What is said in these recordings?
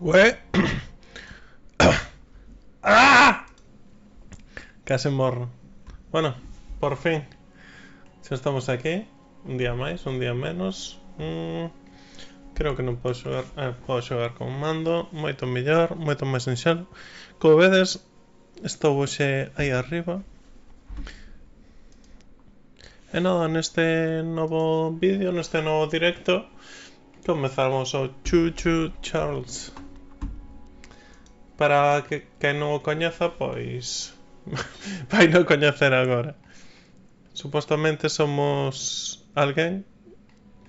Ué. ¡Ah! Casi morro. Bueno, por fin. Ya estamos aquí. Un día máis, un día menos. Creo que non podo xogar. Podo xogar con mando. Moito mellor, moito máis sinxelo. Como vedes, estou hoxe aí arriba. E nada, neste novo vídeo, neste novo directo, comezamos o Chuchu Charles. Para que non o coñeza, pois vai non coñecer agora. Supuestamente somos alguén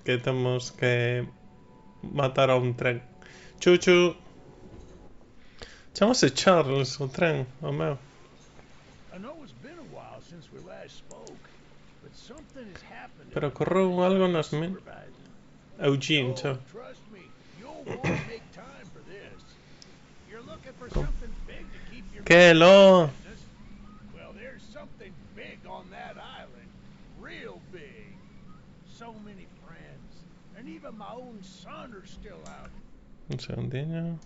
que temos que matar a un tren. Chuchu. Chamase Charles o tren, o meu. I know it's been a while since we last spoke, but something has happened in Pero the correu building algo I've been nas min... supervising. Eugene, chao. Trust me, you'll want to make time for this. You're looking for something big to keep your Que mind lo... business. Well, there's something big on that island. Real big. So many friends. And even my own son are still out. Un segundinho.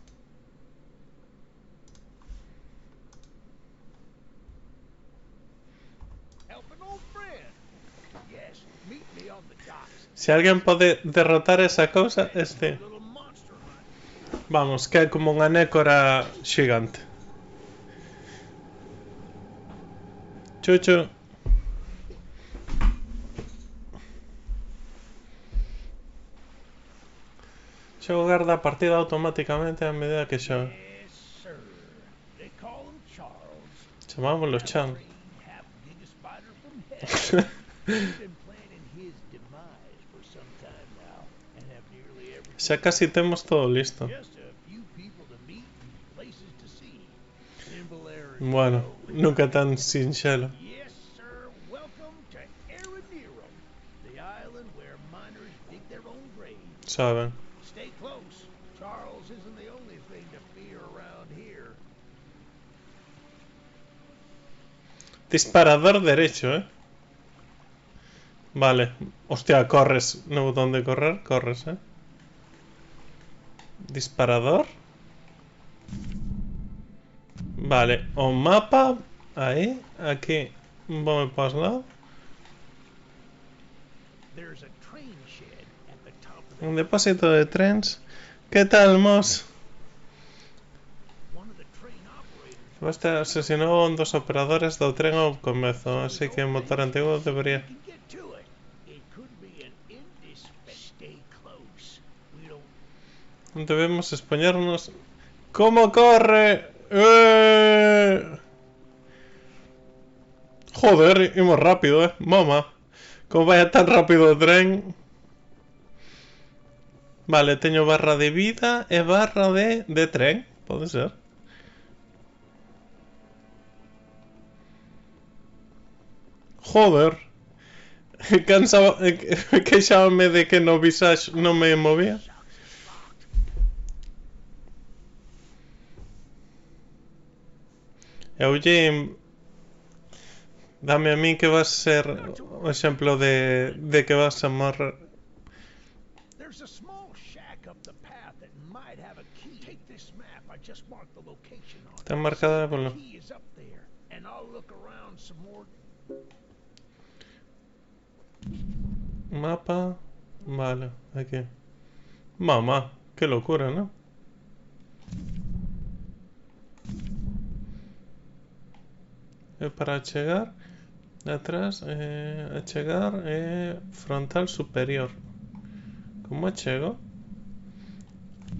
Help an old friend. Yes, meet me on the docks. Se alguén pode derrotar esa cousa, este... Little monster hunt. Vamos, que é como unha nécora xigante. Chuchu. Xogo garda a partida automáticamente a medida que xoga. Yes, sir. They call him Charles. Chamámoslo Half Chan. trained, half gigaspider from hell. We've been planning his demise for some time now, and have nearly everything. Xa casi temos todo listo. Just a few people to meet and places to see. Simple errors. Bueno, nunca tan sinxelo. Yes, sir. Welcome to Araniro, the island where miners dig their own graves. Saben. Stay close. Charles isn't the only thing to fear around here. Disparador derecho, eh. Vale. Hostia, corres. No botón de correr, corres, eh. Disparador. Vale, o mapa. Aí, aquí. Vou para os lados. There's a train shed at the top of the Un depósito de trens. Que tal, Mos? one of the train operators. Este asesinó a un dos operadores do tren ao comezo, así que o motor antigo debería... You can get to it. It could be an stay close. We don't Debemos expoñernos... ¿Cómo corre? Joder, imos rápido, Mama. Como vaya tan rápido o tren... Vale, teño barra de vida e barra de tren. Pode ser. Joder. Cansaba... Queixábame de que no Visage non me movía. Eugene... Dame a mí que vas ser o exemplo de que vas a morrer. There's a small shack up the path that might have a key. Take this map. I just marked the location on it. Está marcada por The lo... key is up there, and I'll look around some more. Mapa... Vale, aquí. Mamá, qué locura, ¿no? Para chegar atrás, chegar frontal superior. Como chego?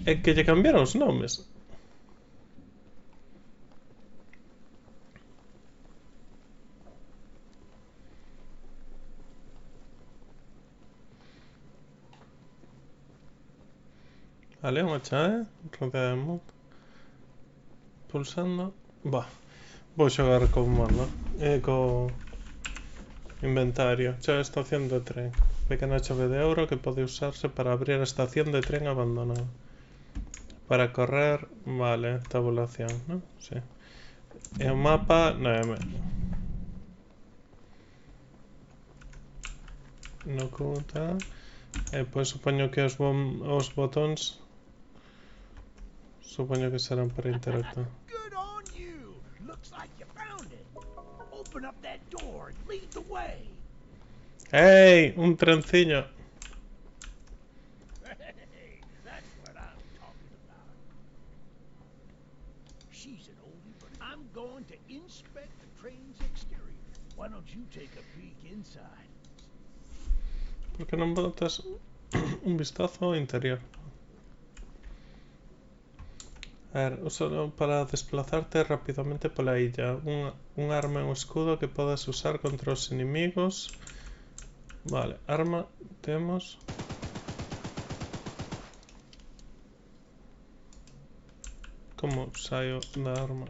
É que lle cambiaron os nomes. Vale, unha chave, rodea de mundo. Pulsando. Va. Vou xogar con mando. Co inventario. Chave estación de tren. Pequena chave de ouro que pode usarse para abrir a estación de tren abandonada. Para correr, vale, tabulación, ¿no? Sí. E o mapa, no conta. Pois supoño que os botóns Supongo que serán para interactuar. Good on you. Looks like you found it. Open up that door and lead the way. ¡Ey! Un trencillo. Hey, that's what I'm talking about. She's an oldie, but I'm going to inspect the train's exterior. Why don't you take a peek inside? ¿Por qué no botas un vistazo interior? A ver, úsalo para desplazarte rápidamente por la isla. Un arma o escudo que puedas usar contra los enemigos. Vale, arma tenemos. ¿Cómo usayo la arma?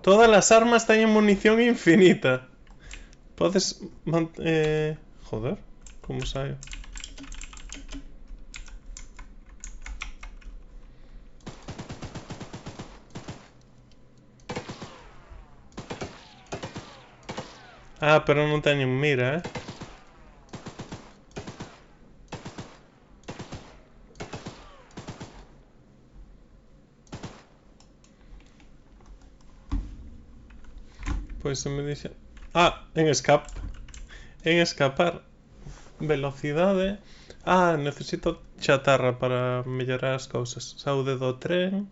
Todas las armas tienen munición infinita. Puedes... joder, ¿cómo usayo? Ah, pero no tengo mira, ¿eh? Pues se me dice... Ah, en escape. En escapar. Velocidad. Ah, necesito chatarra para mellorar as cousas. Saúde do tren.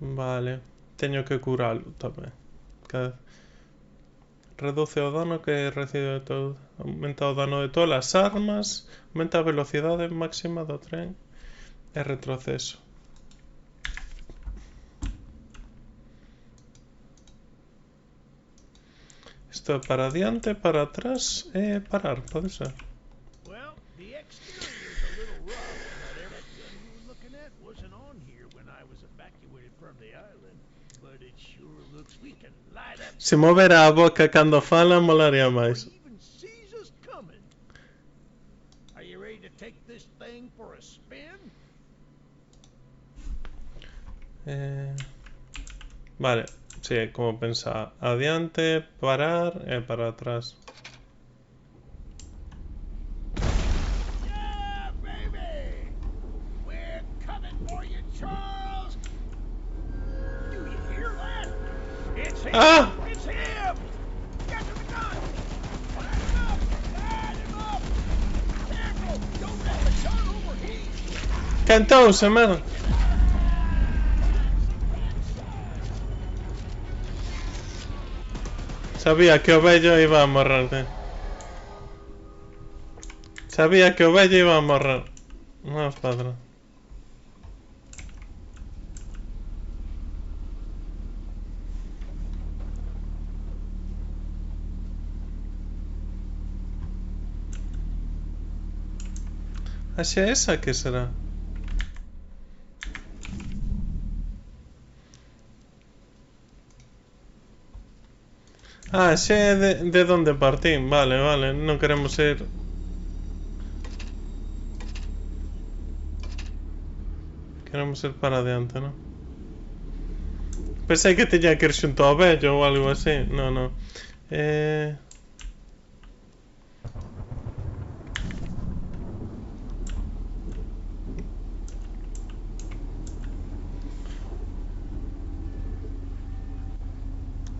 Vale. Teño que curalo tamén. Reduce o dano que recibe de todo. Aumenta o dano de todas as armas. Aumenta a velocidade máxima do tren. E retroceso. Isto é para adiante, para atrás e parar, pode ser. Well, the exterior's a little rough, but that gun you were looking at wasn't on here when I was evacuated from the island. But it sure looks we can light up. Se mover a boca cando fala, molaría máis. Even sees us coming. Are you ready to take this thing for a spin? Vale, sí, como pensaba. Adiante, parar e para atrás. Yeah, baby! We're coming for you, Charles! Do you hear that? It's him! Ah! It's him! Get to the gun! Light him up! Light him up! Careful! Don't let the gun overheat! Cantouse, mano. Sabía que o vello iba a morrer, tío. Sabía que o vello iba a morrer. No, padre. ¿Hacia esa qué será? Ah, sé de dónde partí. Vale, vale. No queremos ir. Queremos ir para adelante, ¿no? Pensé que tenía que ir xunto ao vello ou algo así. No, no.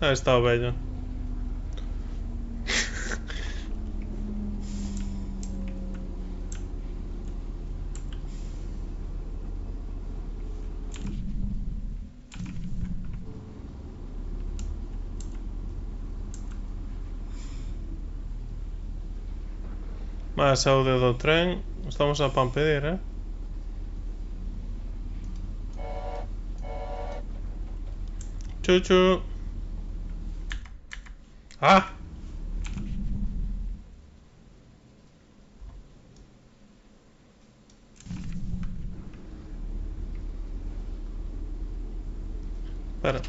Ah, está o vello. Más saúde do tren. Estamos a pan pedir, eh? Chuchu. Ah. Espera.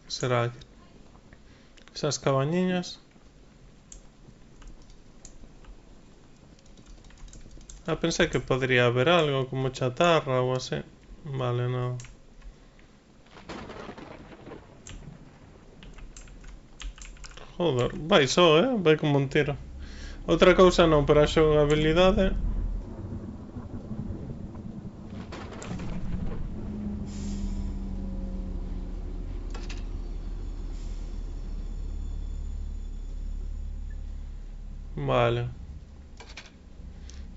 Será aquí. Esas cabañiñas. Ah, pensé que podría haber algo como chatarra o así. Vale, no. Joder, vai só, vai como un tiro. Outra cousa non, pero a xogabilidade... Vale.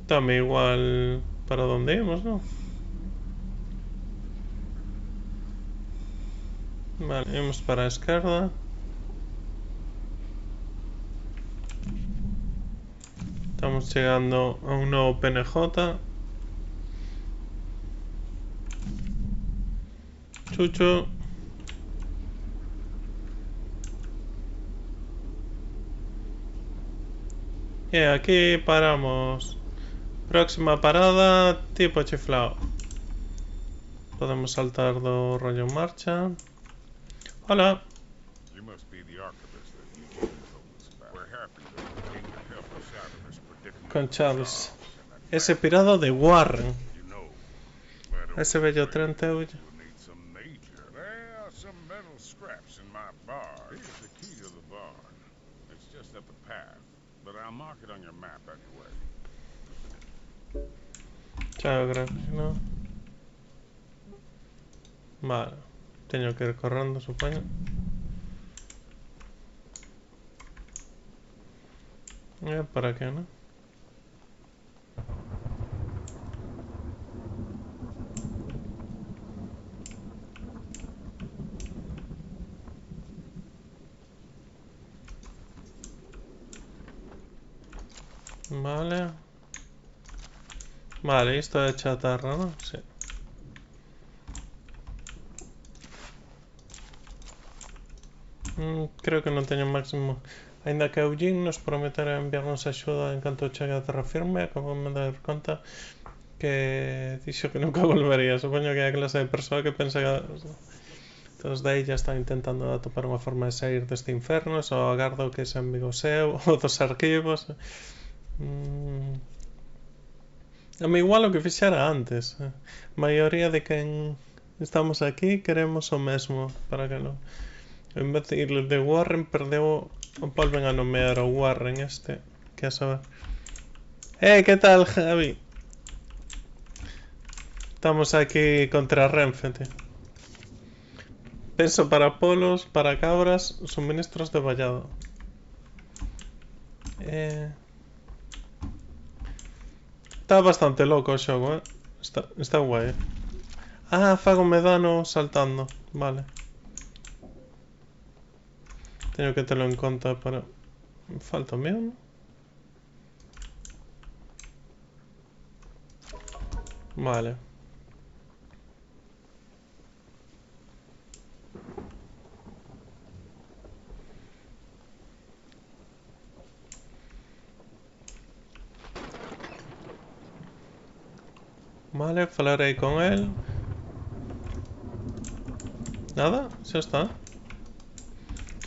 Dame igual para donde íbamos, ¿no? Vale, íbamos para a esquerda. Estamos chegando a un novo PNJ. Chucho. E aquí paramos. Próxima parada, tipo chiflao. Podemos saltar do rollo en marcha. Hola. You must be the archivist that Eugene told us about. We're happy that we came to help us out of this predicament. Con Charles. And Ese pirado de Warren. you know, that old Ese bello friend 30 euros. will need some nature. There are some metal scraps in my bar. Here's the key to the barn. It's just up the path, but I'll mark it on your map anyway. Chao, creo que no. Vale. Teño que ir correndo, supoño. Para qué, ¿no? Vale. Vale, isto é chatarra, ¿no? Sí. Creo que non teño máximo. Ainda que Eugene nos prometera enviarnos axuda en canto chegue a terra firme, acabo de me dar conta que dixo que nunca volvería. Supoño que é a clase de persoa que pensa que todos de aí ya están intentando atopar unha forma de sair deste inferno, só agardo que se amigo seu ou dos arquivos. A mí igual o que fixera antes. A maioría de quen estamos aquí queremos o mesmo para que non. En vez de ir de Warren, perdeu o volven a nomear o Warren este. Que a saber. ¿Qué tal, Javi? Estamos aquí contra Renfe, tío. Peso para polos, para cabras, suministros de vallado. Está bastante loco o xogo, Está guai. Fágome dano saltando. Vale. Teño que terlo en conta para... Falta o mío, ¿no? Vale. Vale, falarei con el. Nada, xa está.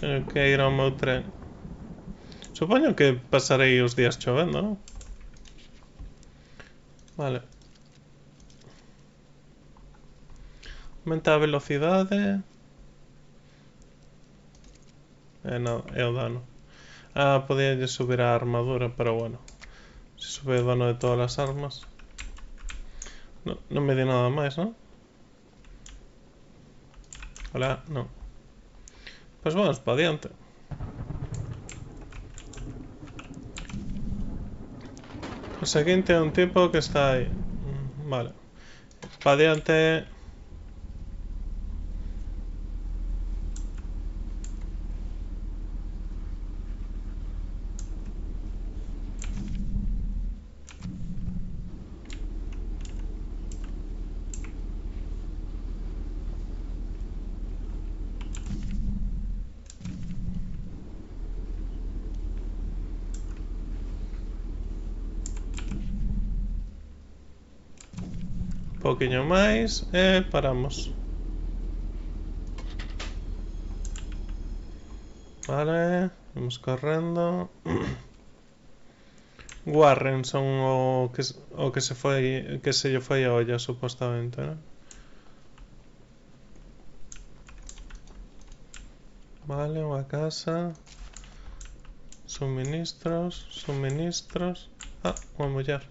Teño que ir ao meu tren. Supoño que pasarei os días chovendo, non? Vale. Aumenta a velocidade. Nada, é o dano. Podía subir a armadura, pero bueno. Se sube o dano de todas as armas. No, non me di nada máis, non? Hola, non. Pois vamos pa diante. O seguinte é un tipo que está aí. Vale. Pa diante. Poquinho máis e paramos. Vale, vamos correndo. Warren son o que se foi, que se lle foi a olla supostamente, ¿no? Vale, unha casa. Suministros, suministros. Ah, unha muller.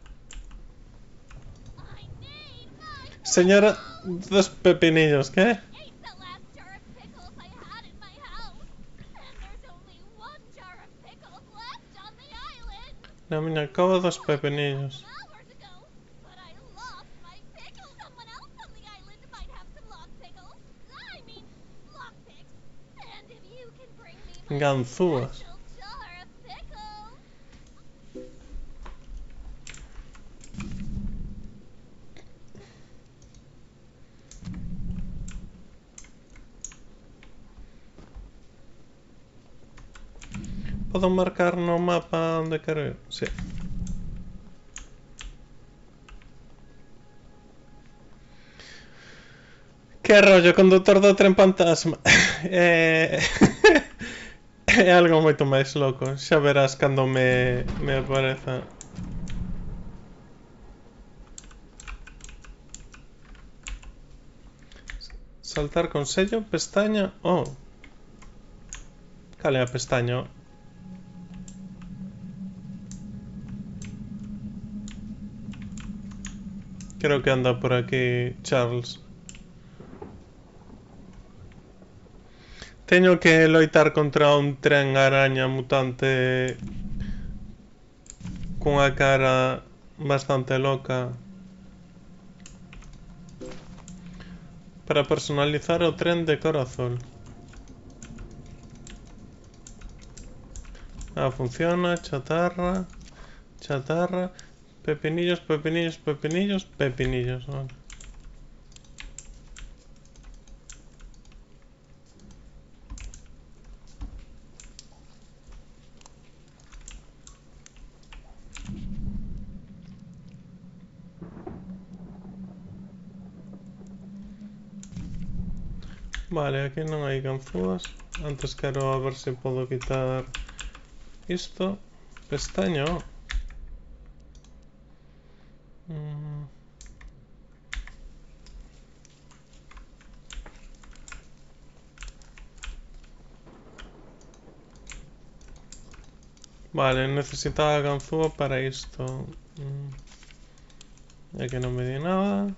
I need my Señora, dos pepinillos, ¿qué? ate the last jar of pickles I had in my house. And there's only one jar of pickles left on the island. Na miña cova dos pepinillos. Hours ago, but I lost my pickles. Someone else on the island might have some lost pickles. I mean, lockpicks. And if you can bring me my Ganzúas. special jar of pickles. Podo marcar no mapa onde quero ir? Sí. Que rollo, condutor do tren fantasma? É algo moito máis loco. Xa verás cando me apareza. Saltar con sello, pestaña. Oh. Cal é a pestaña? Creo que anda por aquí Charles. Teño que loitar contra un tren araña mutante cunha cara bastante loca para personalizar o tren de cor azul. Ah, funciona, chatarra, chatarra, pepinillos, pepinillos, pepinillos, pepinillos, vale. Vale, aquí non hai ganzúas. Antes quero a ver se podo quitar isto. Pestaña, oh. Vale, necesitaba ganzúa para isto. Aquí non me di nada.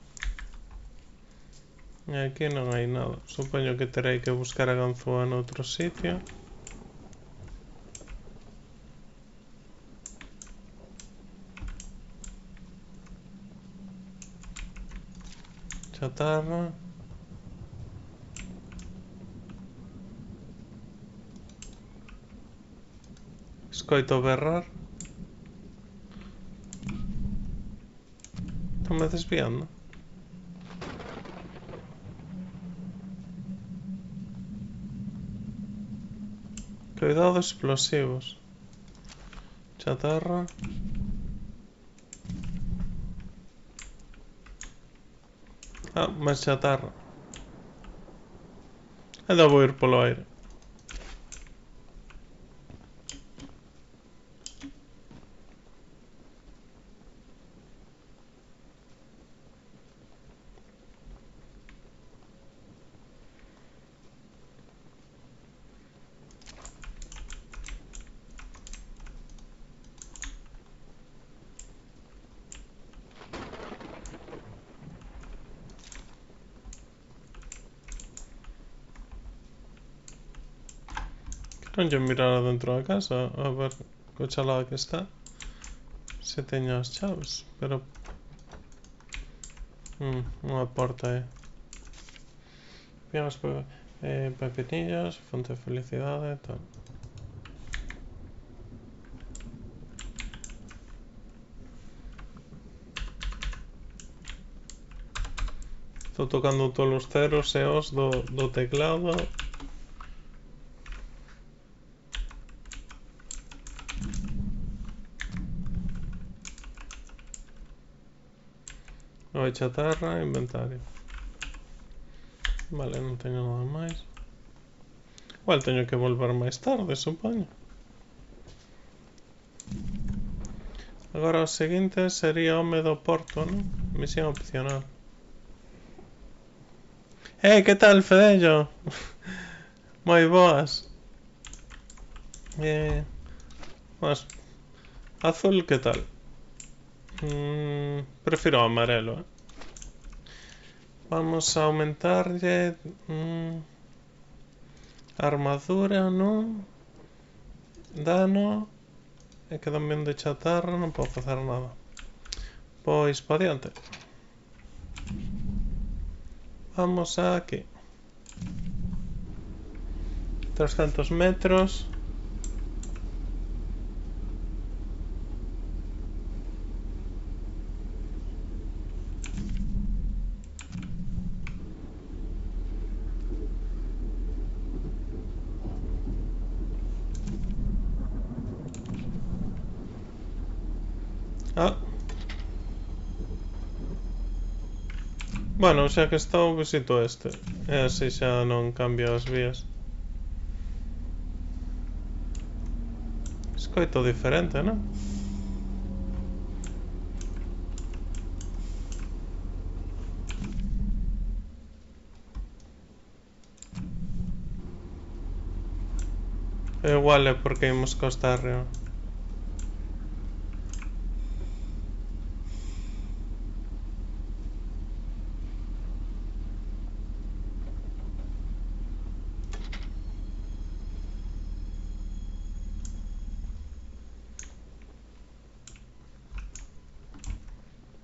E aquí non hai nada. Supoño que terei que buscar a ganzúa noutro sitio. Chatarra. Escoito berrar. Estame desviando. Cuidado, explosivos. Chatarra. Ah, máis chatarra. E debo ir polo aire. Non lle mirar dentro da casa a ver co chalada que está. Se teño as chaves, pero... unha porta aí. Piamos pepinillos, fonte de felicidade e tal. Estou tocando todos os ceros e os do teclado. Oi, chatarra, inventario. Vale, non teño nada máis. Igual teño que volver máis tarde, supoño. Agora o seguinte sería home do porto, non? Misión opcional. Que tal, Fedello? Moi boas. Más. Azul, ¿qué tal? Prefiero amarelo, Vamos a aumentarle... armadura, ¿no? Dano. E quedan bien de chatarra, non podo facer nada. Pois, pa diante. Vamos aquí. 300 metros. Ah. Bueno, xa que estou, visito este. E así xa non cambia as vías. Escoito diferente, non? Igual é porque imos costa arriba.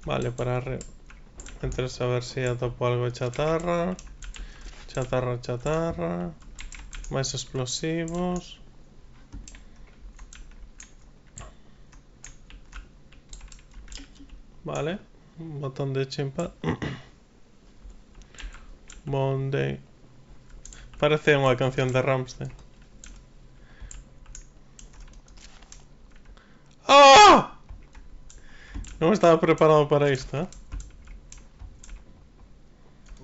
Vale, para arriba. Entres a ver si atopo algo de chatarra. Chatarra, chatarra. Máis explosivos. Vale. Un botón de chimpa. Monday. Parece unha canción de Rammstein. ¡Ah! Non estaba preparado para isto,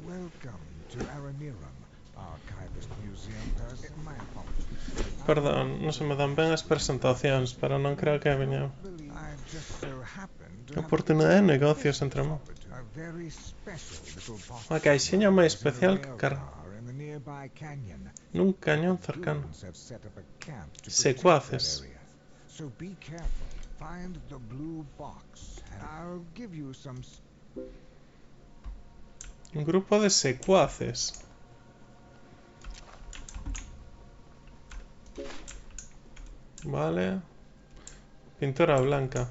Welcome to Aramiram, Archivist Museum. My apologies. Perdón, non se me dan ben as presentacións, pero non creo que veña I've just so happened to have oportunidade de negocios entre mó. a very special little box Unha caixiña moi especial que car carga in the nearby canyon. nun cañón cercano. Goons have set up a camp to Secuaces. protect that area. So be careful. Find the blue box, and I'll give you some. Un grupo de secuaces. Vale. Pintura blanca.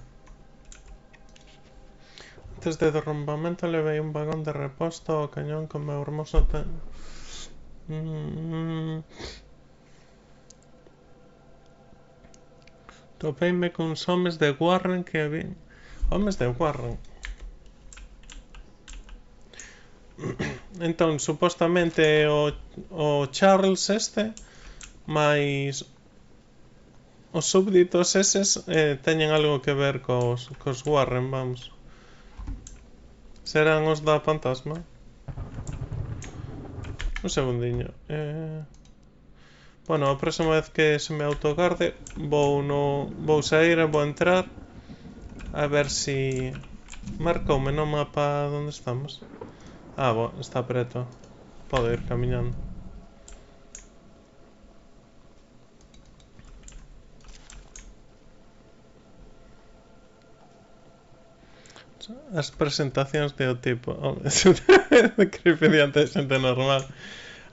Antes de derrumbamento levei un vagón de reposto ao cañón con meu hermoso Topeime cuns homes de Warren que habían... Homes de Warren. Entón, supostamente o Charles este, máis os súbditos eses teñen algo que ver cos Warren, vamos. Serán os da fantasma. Un segundiño. Bueno, a próxima vez que se me autogarde vou sair e vou entrar a ver si marcoume no mapa onde estamos. Ah, está preto. Podo ir camiñando. As presentacións de o tipo de creepy diante de xente normal.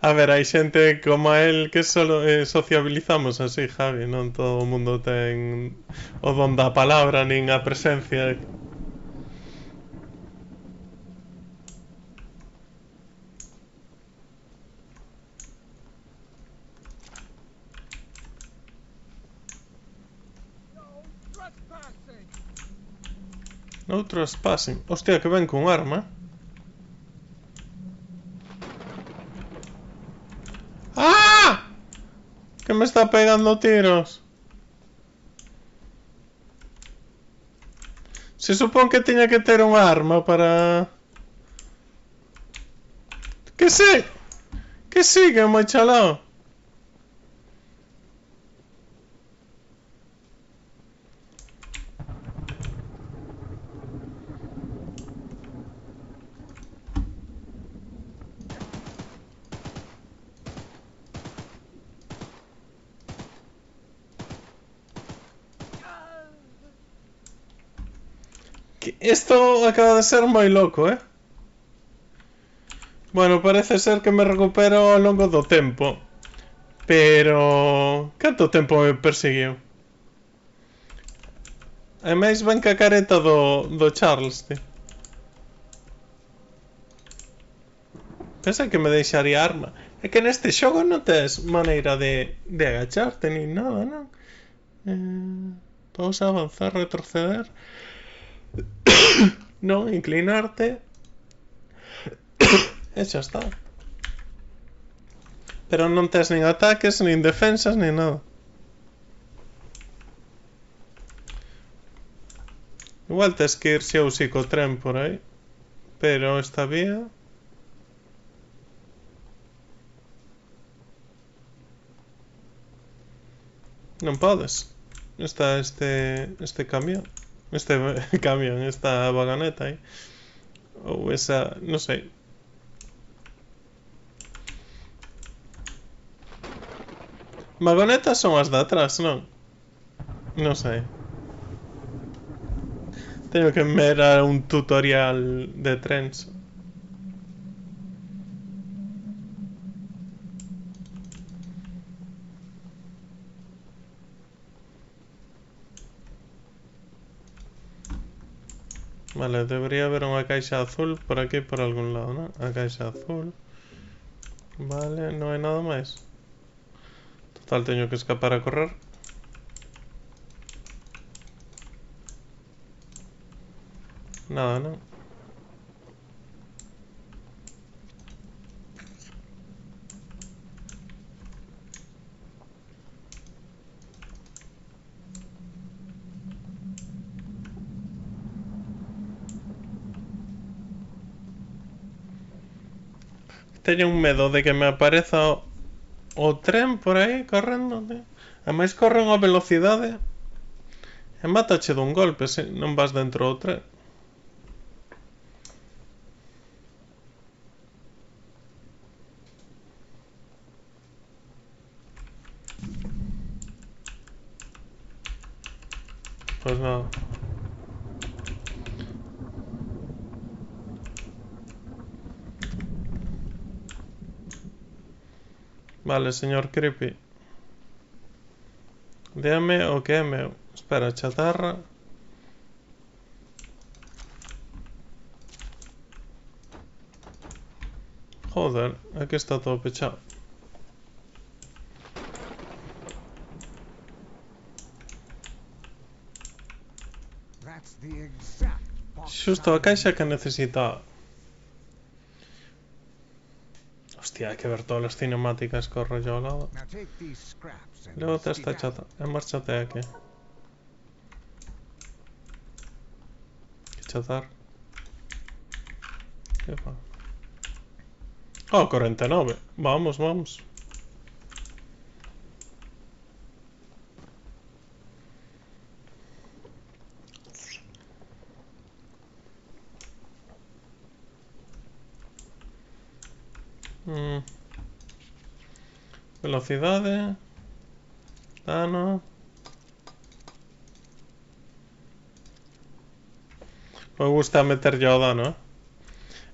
A ver, hai xente como a él que solo sociabilizamos así, Javi. Non todo o mundo ten o don da palabra nin a presencia. No trespassing. Hostia, que ven con arma. ¡Ah! Que me está pegando tiros. Se supón que tiña que ter un arma para... Que sigue, moi chalao. Esto acaba de ser moi loco, eh? Bueno, parece ser que me recupero ao longo do tempo. Pero... Canto tempo me perseguiu? Ademais ven ca careta do Charles, tío. Pensei que me deixaría arma. É que neste xogo non tes maneira de agacharte ni nada, non? Pausa, avanzar, retroceder. Non, inclinarte. E xa está. Pero non tes nin ataques, nin defensas, nin nada. Igual tes que ir xe o psicotren por aí. Pero esta vía... Non podes. Está este camión. Este camión, esta vagoneta aí. Ou esa... non sei. Vagonetas son as de atrás, non? Non sei. Teño que mirar un tutorial de trens. Vale, debería haber unha caixa azul por aquí por algún lado, ¿no? A caixa azul. Vale, non hai nada máis. Total, teño que escapar a correr. Nada, non? Teño un medo de que me apareza o tren por aí correndo, tío. Ademais corren a velocidade e mátache dun golpe se non vas dentro do tren. Pois nada. Vale, señor Creepy. Déame o que é meu. Espera, chatarra. Joder, aquí está todo pechado. Xusto a caixa que necesitaba. Hostia, hai que ver todas as cinemáticas co rollo ao lado. Luego te esta chata. Márchate aquí. Que chatar. Que fa? Oh, 49. Vamos, vamos. Velocidade. Dano. Me gusta meter yo dano, eh.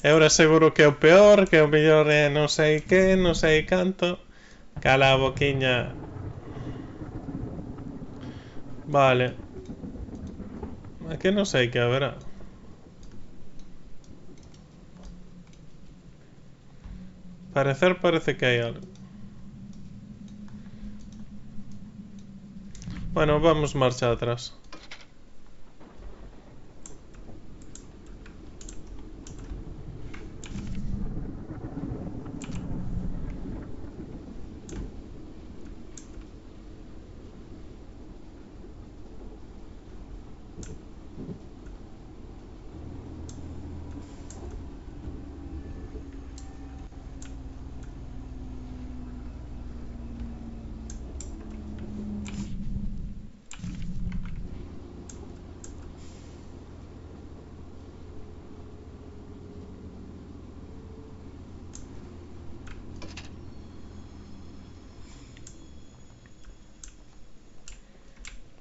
E ahora seguro que é o peor, que o mellor é non sei que, non sei canto. Cala a boquiña. Vale. Aquí non sei que haberá. Parece que hai algo. Bueno, vamos marcha atrás.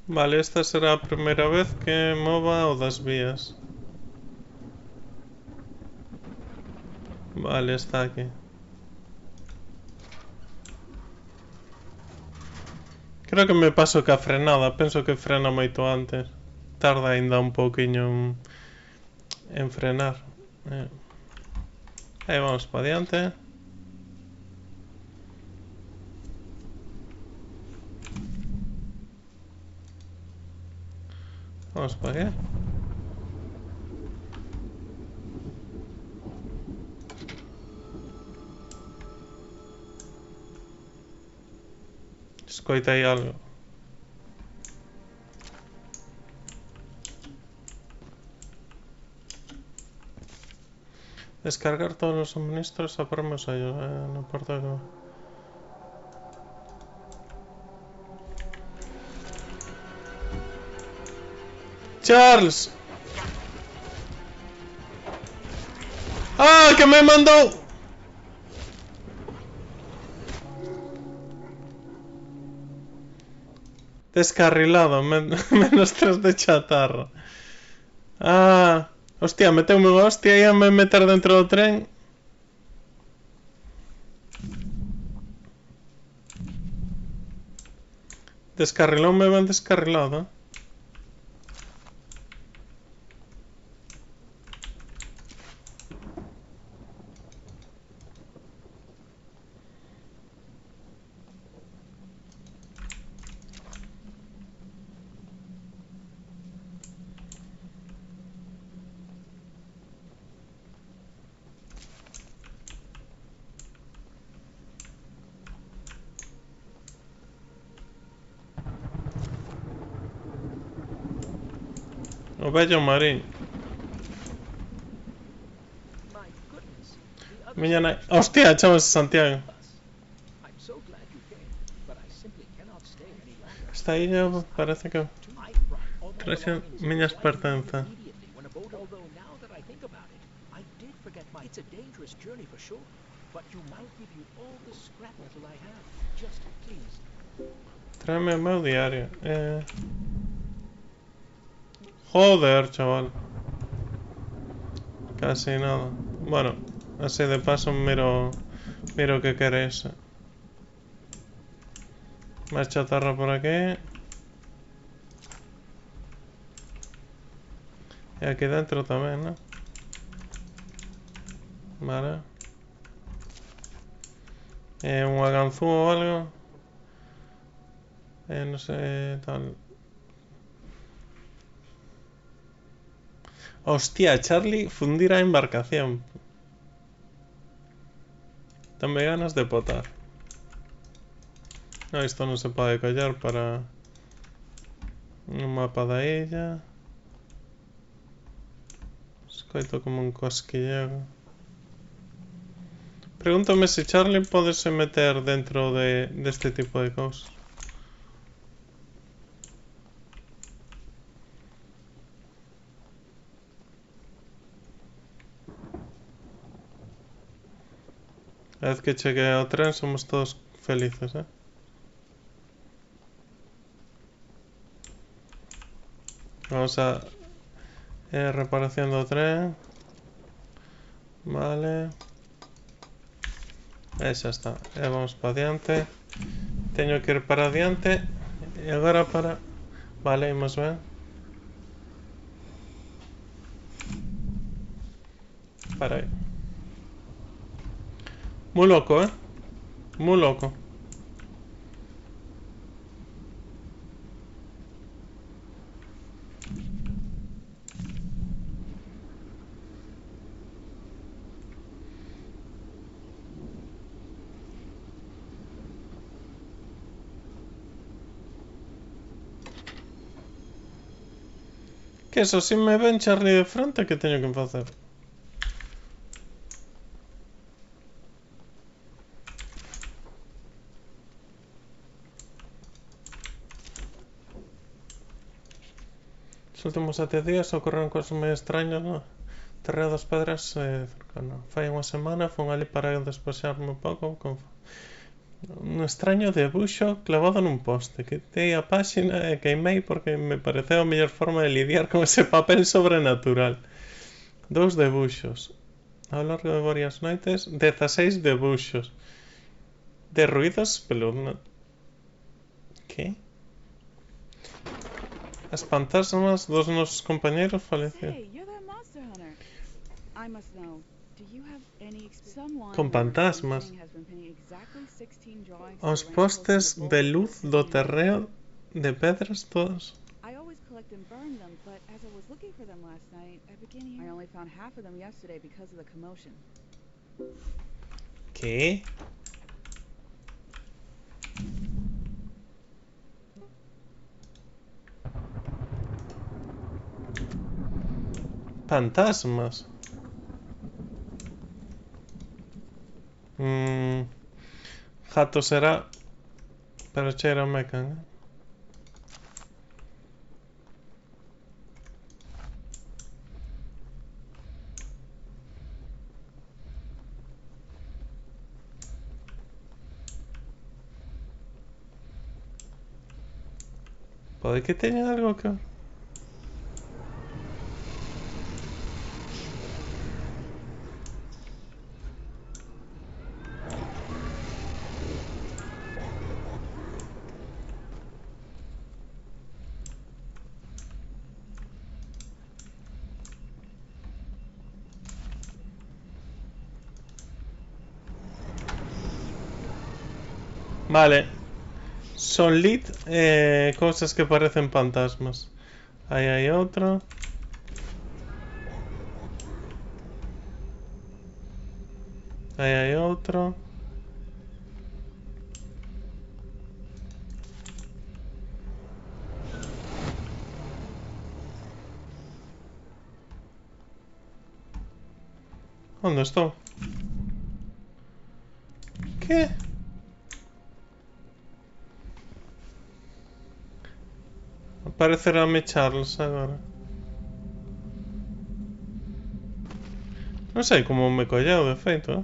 Vale, esta será a primeira vez que mova o das vías. Vale, está aquí. Creo que me paso que a frenada. Penso que frena moito antes. Tarda ainda un pouquiño en frenar. Aí vamos para adiante. Vamos para aquí. Escoita aí algo. Descargar todos los suministros a promos a ellos. No importa que... ¡Charles! ¡Ah! ¡Que me mandó! Descarrilado, menos 3 de chatarra. Ah, hostia, meteume unha hostia e a me meter dentro do tren. Descarriloume ben descarrilado. O vello marín. My goodness. The other Miña nai... Hostia, chamase Santiago. bus. I'm so glad you came, but I simply cannot stay any longer. Esta illa parece que... I brought all my Traxe belongings miñas right pertenzas. immediately when a boat, although now that I think about it, I did forget my... It's a dangerous journey for sure, but I'll give you all the scrap metal I have. Just please. Tráeme o meu diario. Joder, chaval. Casi nada. Bueno, así de paso miro que queréis. Más chatarra por aquí. Y aquí dentro también, ¿no? Vale. Un guaganzú o algo. No sé, tal. Hostia, Charlie, fundir a embarcación. Dame ganas de potar. No, esto no se puede collar para un mapa de ella. Escoito como un cosquilleo. Pregúntame si Charlie puede se meter dentro de este tipo de cosas. Cada vez que chequee o tren somos todos felices, ¿eh? Vamos a... reparación do tren. Vale. Xa está. E vamos para adiante. Teño que ir para adiante. E agora para... Vale, imos ben. Para aí. Muy loco, ¿eh? Muy loco. Que eso, si me ven Charlie de frente, que teño que facer? Os últimos 7 días ocorreron cosas moi extrañas no Terreo das Pedras cercano. Fai unha semana fun ali para despoxarme un pouco con un extraño debuxo clavado nun poste. Quitei a páxina e queimei porque me pareceu a mellor forma de lidiar con ese papel sobrenatural. 2 debuxos. Ao largo de varias noites, 16 debuxos de ruídos espeluznantes. Que? As fantasmas dos nosos compañeros falecidos. Hey, you're that monster hunter. I must know. Do you have any someone Con fantasmas. has been pinning exactly 16 drawings Os to the postes ranch de post luz of do the terreo de pedras todos. I always collect and burn them, but as I was looking for them last night, I began here. I only found half of them yesterday because of the commotion. ¿Qué? Fantasmas. Jato será. Pero cheira mecan, ¿eh? Pode que teña algo que... Vale. Son lit cosas que parecen fantasmas. Ahí hay otro. Ahí hay otro. ¿Dónde está? ¿Qué? Aparecerá-me Charles agora. Non sei como me colleu, de feito, eh?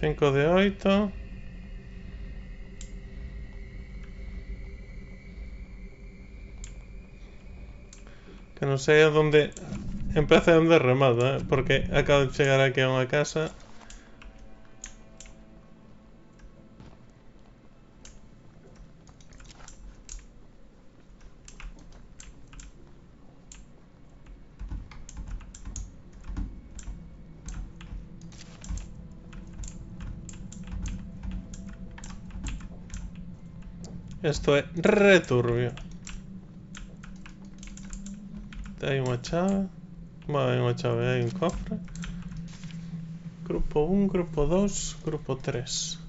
Cinco de 8. Que non sei a donde empeza e onde remata, porque acabo de chegar aquí a unha casa. Isto é returbio. Hai unha chave. Vale, hai unha chave, hai un cofre. Grupo 1, grupo 2, grupo 3.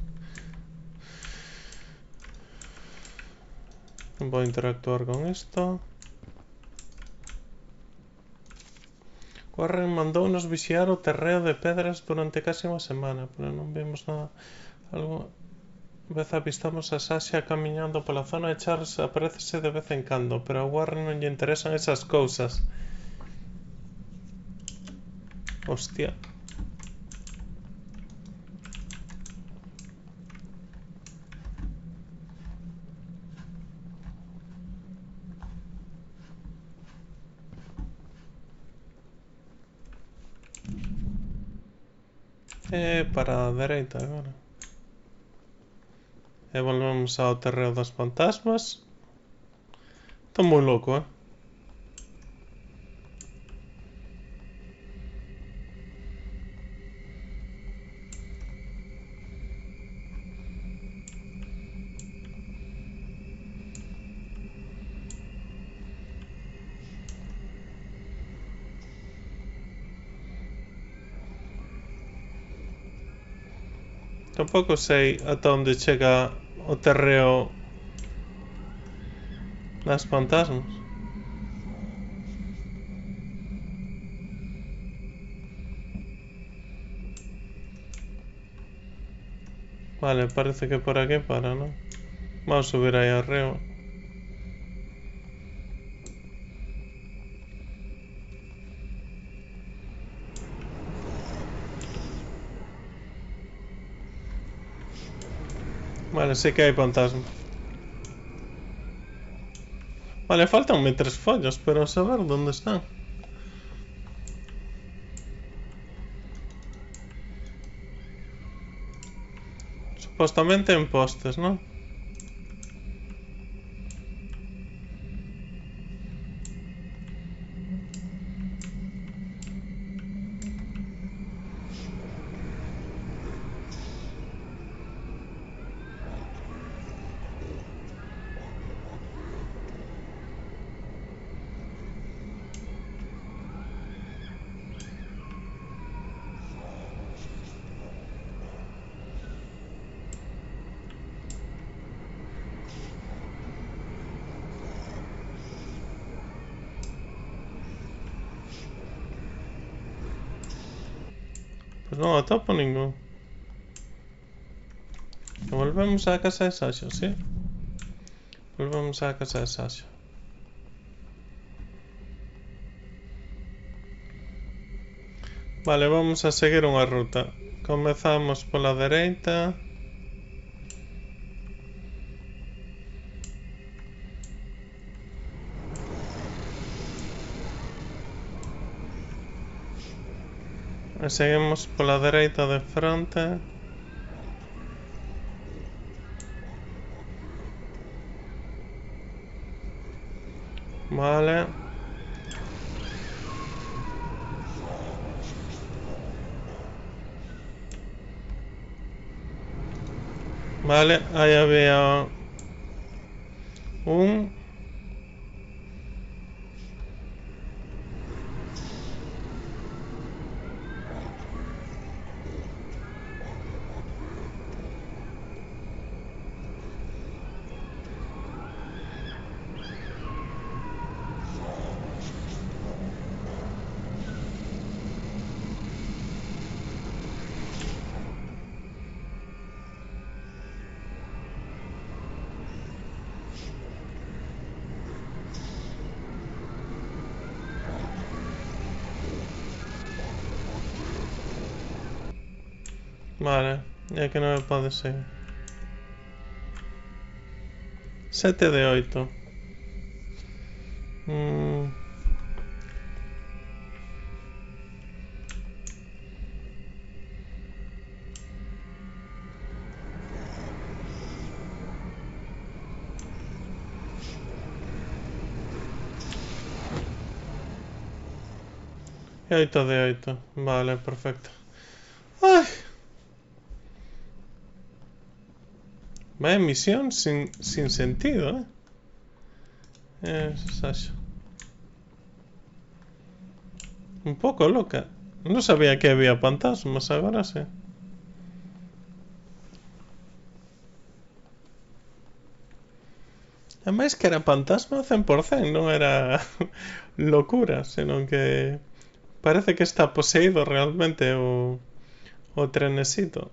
Non vou interactuar con isto. Warren mandounos vixiar o terreo de pedras durante case unha semana, pero non vimos nada. Algo vez avistamos a Sasha camiñando pola zona e Charles aparecese de vez en cando, pero a Warren non lle interesan esas cousas. Hostia. Para a dereita agora. E volvemos ao terreo das fantasmas. Estou moi louco, eh? Tampouco sei ata onde chega o terreo das fantasmas. Vale, parece que por aquí para, ¿no? Vamos a subir aí arriba. Vale, sí que hay fantasmas. Vale, faltan mis 3 follos, pero a saber dónde están. Supuestamente en postes, ¿no? Pues no topo ninguno. Volvemos a la casa de Sasha, ¿sí? Volvemos a la casa de Sasha. Vale, vamos a seguir unha ruta. Comezamos pola dereita. E seguimos pola dereita de fronte. Vale. Vale, ahí había un... Vale, ya que no me pode seguir. 7 de 8. Y 8 de 8. Vale, perfecto. Ay. Vaya misión sin sentido, Sasha. Un poco loca. No sabía que había fantasmas, ahora sí. Además que era fantasma 100%, non era locura, sino que parece que está poseído realmente o trenecito.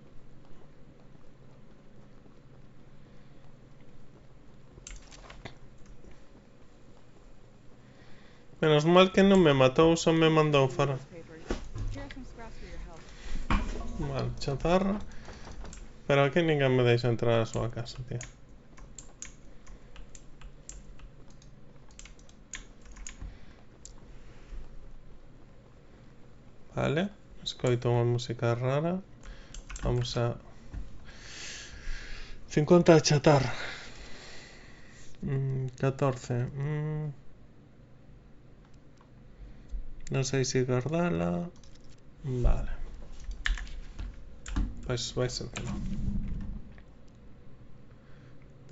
Menos mal que non me matou, só me mandou fora. Here are some scraps for your health. Vale, chatarra. Pero aquí ninguén me deixa entrar a súa casa, tío. Vale, escoito unha música rara. Vamos a... 50 de chatarra. 14. Non sei se guardala. Vale. Pois vai ser que non.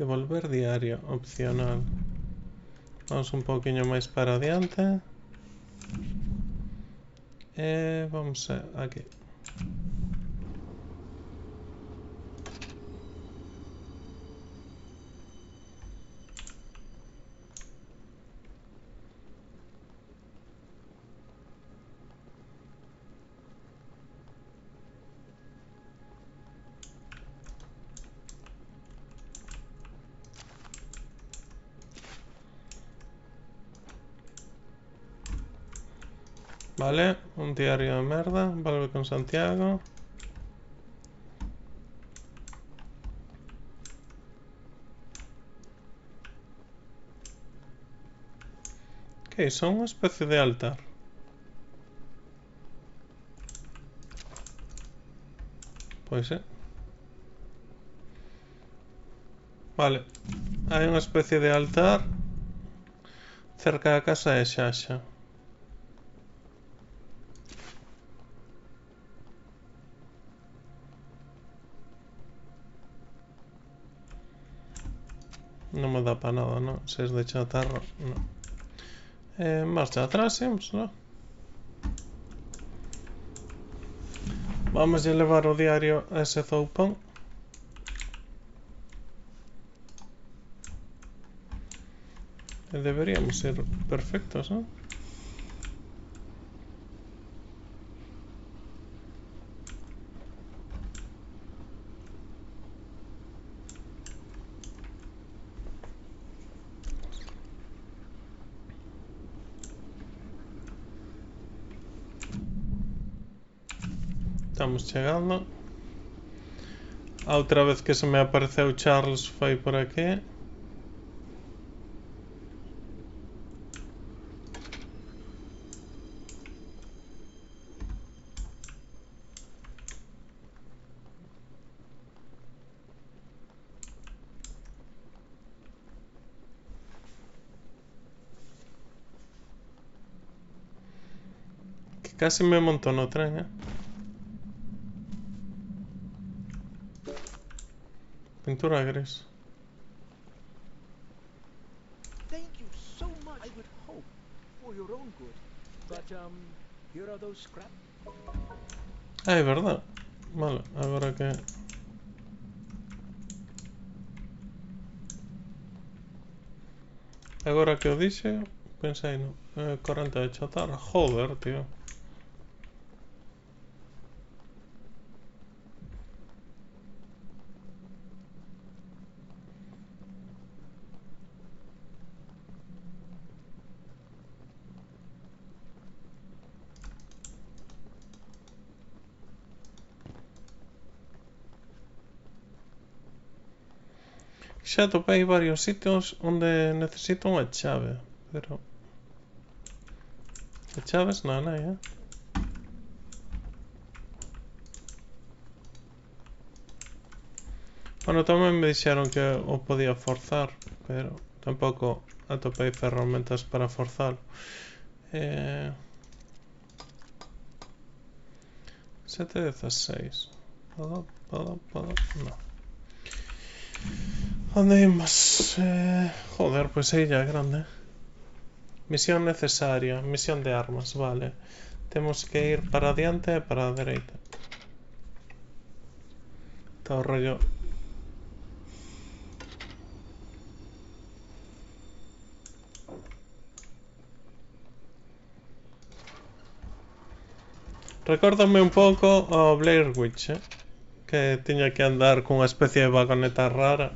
Devolver diario, opcional. Vamos un poquinho máis para adiante. Vamos aquí. Vale, un diario de merda. Vuelve con Santiago. Que son unha especie de altar. Pois é. Vale. Hai unha especie de altar cerca da casa de Xaxa. Non me dá para nada, non? Se es de chatarra, non. Marcha atrás, imos, non? Vamos a levar o diario a ese zoupón. E deberíamos ser perfectos, non? Estamos chegando. A outra vez que se me apareceu Charles foi por aquí. Que casi me monto no tren, Pintura gris. Thank you so much. I would hope for your own good. But here are those scraps. É verdade. Vale, agora que... Agora que o dixe, pensei no 40 de chatarra. Joder, tío. Xa topei varios sitios onde necesito unha chave, pero... De chaves non hai, Bueno, tamén me dixeron que o podía forzar, pero tampouco atopei ferramentas para forzalo. 7:16. Podo. No. Onde imos? Joder, pois aí ya é grande. Misión necesaria. Misión de armas, vale. Temos que ir para adiante e para a dereita. Está o rollo... Recórdame un pouco ao Blair Witch, que tiña que andar cunha especie de vagoneta rara.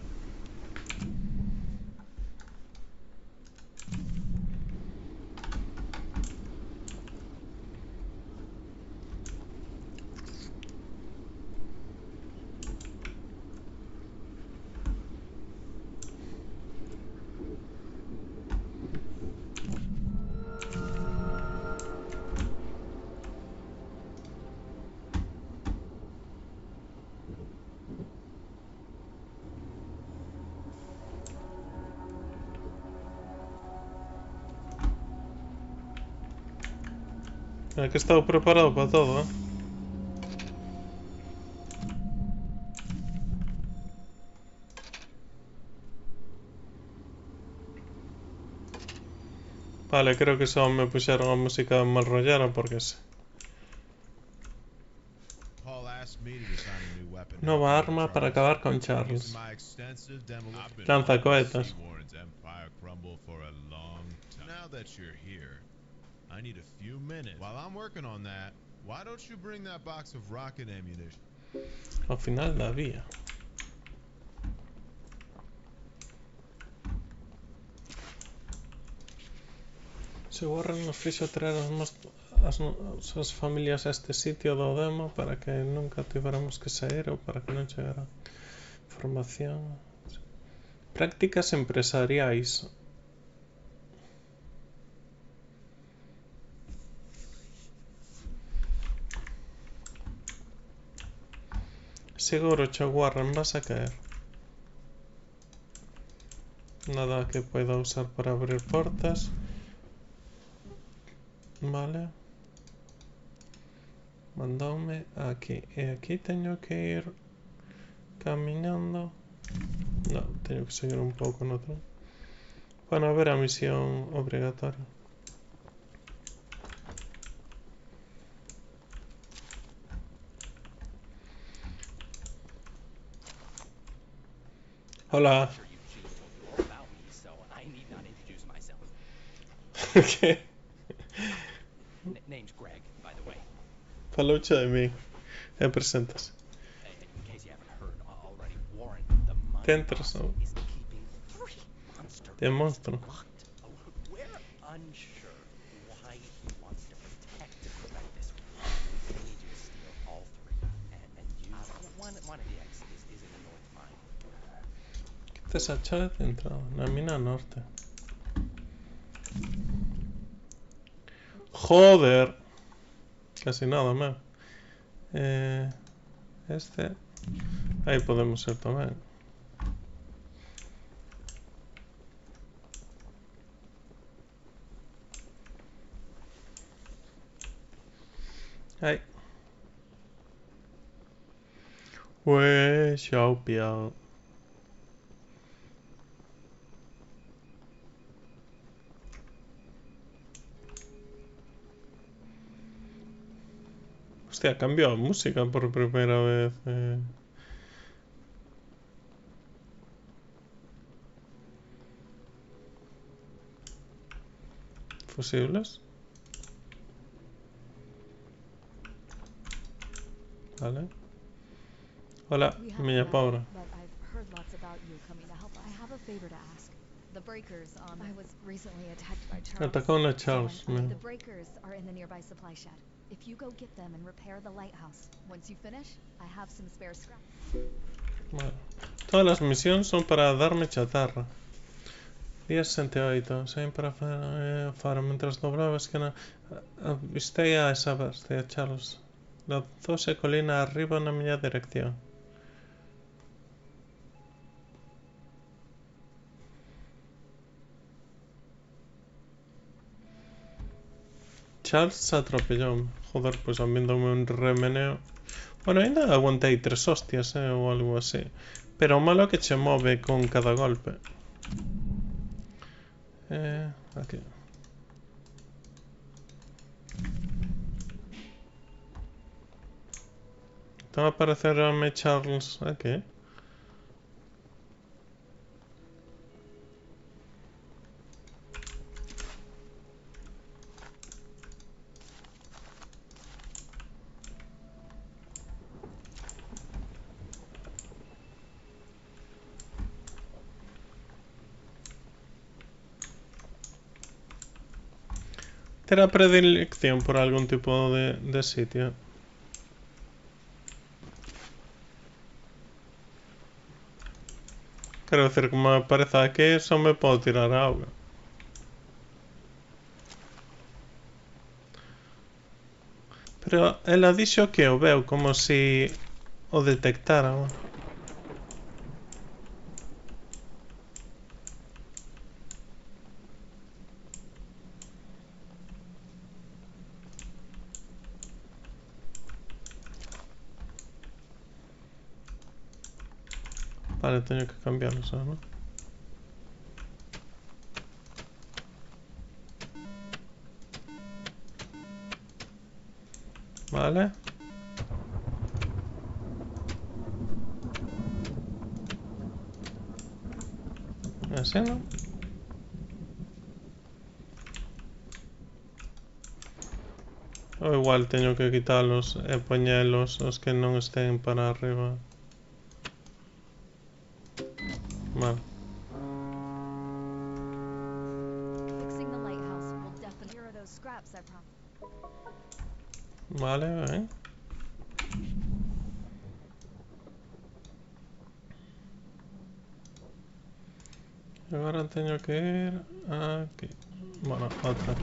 É que estaba preparado para todo, Vale, creo que só me puxeron a música de Malrollera porque se... Nova arma para acabar con Charles. Lanza cohetas. I need a few minutes. While I'm working on that, why don't you bring that box of rocket ammunition? Ao final da vía. Se Warren nos fixo traer as nosas familias a este sitio do demo para que nunca tivéramos que sair ou para que non chegara formación. Prácticas empresariais. Seguro, Chawarren, vas a caer. Nada que pueda usar para abrir puertas. Vale. Mandoume aquí. E aquí teño que ir caminando. No, teño que seguir un pouco no outro. Bueno, a ver a misión obrigatoria. Hola. I'm sure you G told you all about me, so I need not introduce myself. ¿Qué? Name's Greg, by the way. Falucha de mí. Presentas. In case you haven't heard already, Warren, the money Qué boss, interesante. is keeping 3 monster De rats monstruo. locked. We're unsure why he wants to protect and prevent this one. We need you to steal all 3 and use one of the X is in the north mine. Esta es a chave de entrada. La mina norte. Joder. Casi nada más. Este. Ahí podemos ir también. Ahí. 喂，小表。Hostia, cambió música por primera vez. Fusibles. Vale. Hola, We haven't miña met, pobre. but I've heard lots about you coming to help us. I have a favor to ask. The breakers on. I was recently attacked by Charles. Atacó a Charles. So man. the breakers are in the nearby supply shed. If you go get them and repair the lighthouse, once you finish, I have some spare scrap. Vale. Todas las misiones son para darme chatarra. Día 68. Saben para faro mientras doblaba esquina. Viste a esa bestia, Charles. Lanzóse colina arriba na miña dirección. Charles atropellóme. Joder, pues habiéndome un remeneo. Bueno, ainda aguantei 3 hostias, ou algo así. Pero o malo que che move con cada golpe. Aquí. Están a aparecerme Charles aquí. ¿Será predilección por algún tipo de sitio? Quero decir, como me aparece aquí, só me podo tirar a auga. Pero ela dixo que o veo como si o detectara. Vale, teño que cambiarlo, ¿no? Vale. Así, ¿no? O igual teño que quitalos e poñelos os que non estén para arriba. Vale. Fixing the lighthouse will definitely hero those scraps, I promise. Vale, ben. Agora teño que ir aquí. Bueno, outra.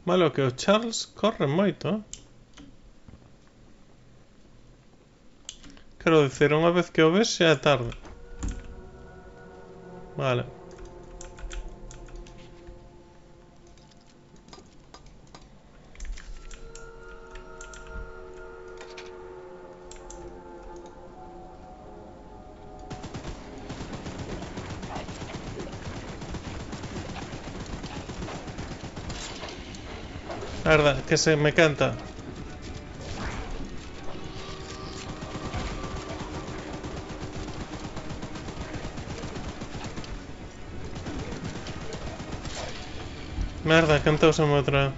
Malo que o Charles corre moito, Quero dicir, unha vez que o ves xa é tarde. Vale. Merda, que se me canta. Merda, cantouse-me outra.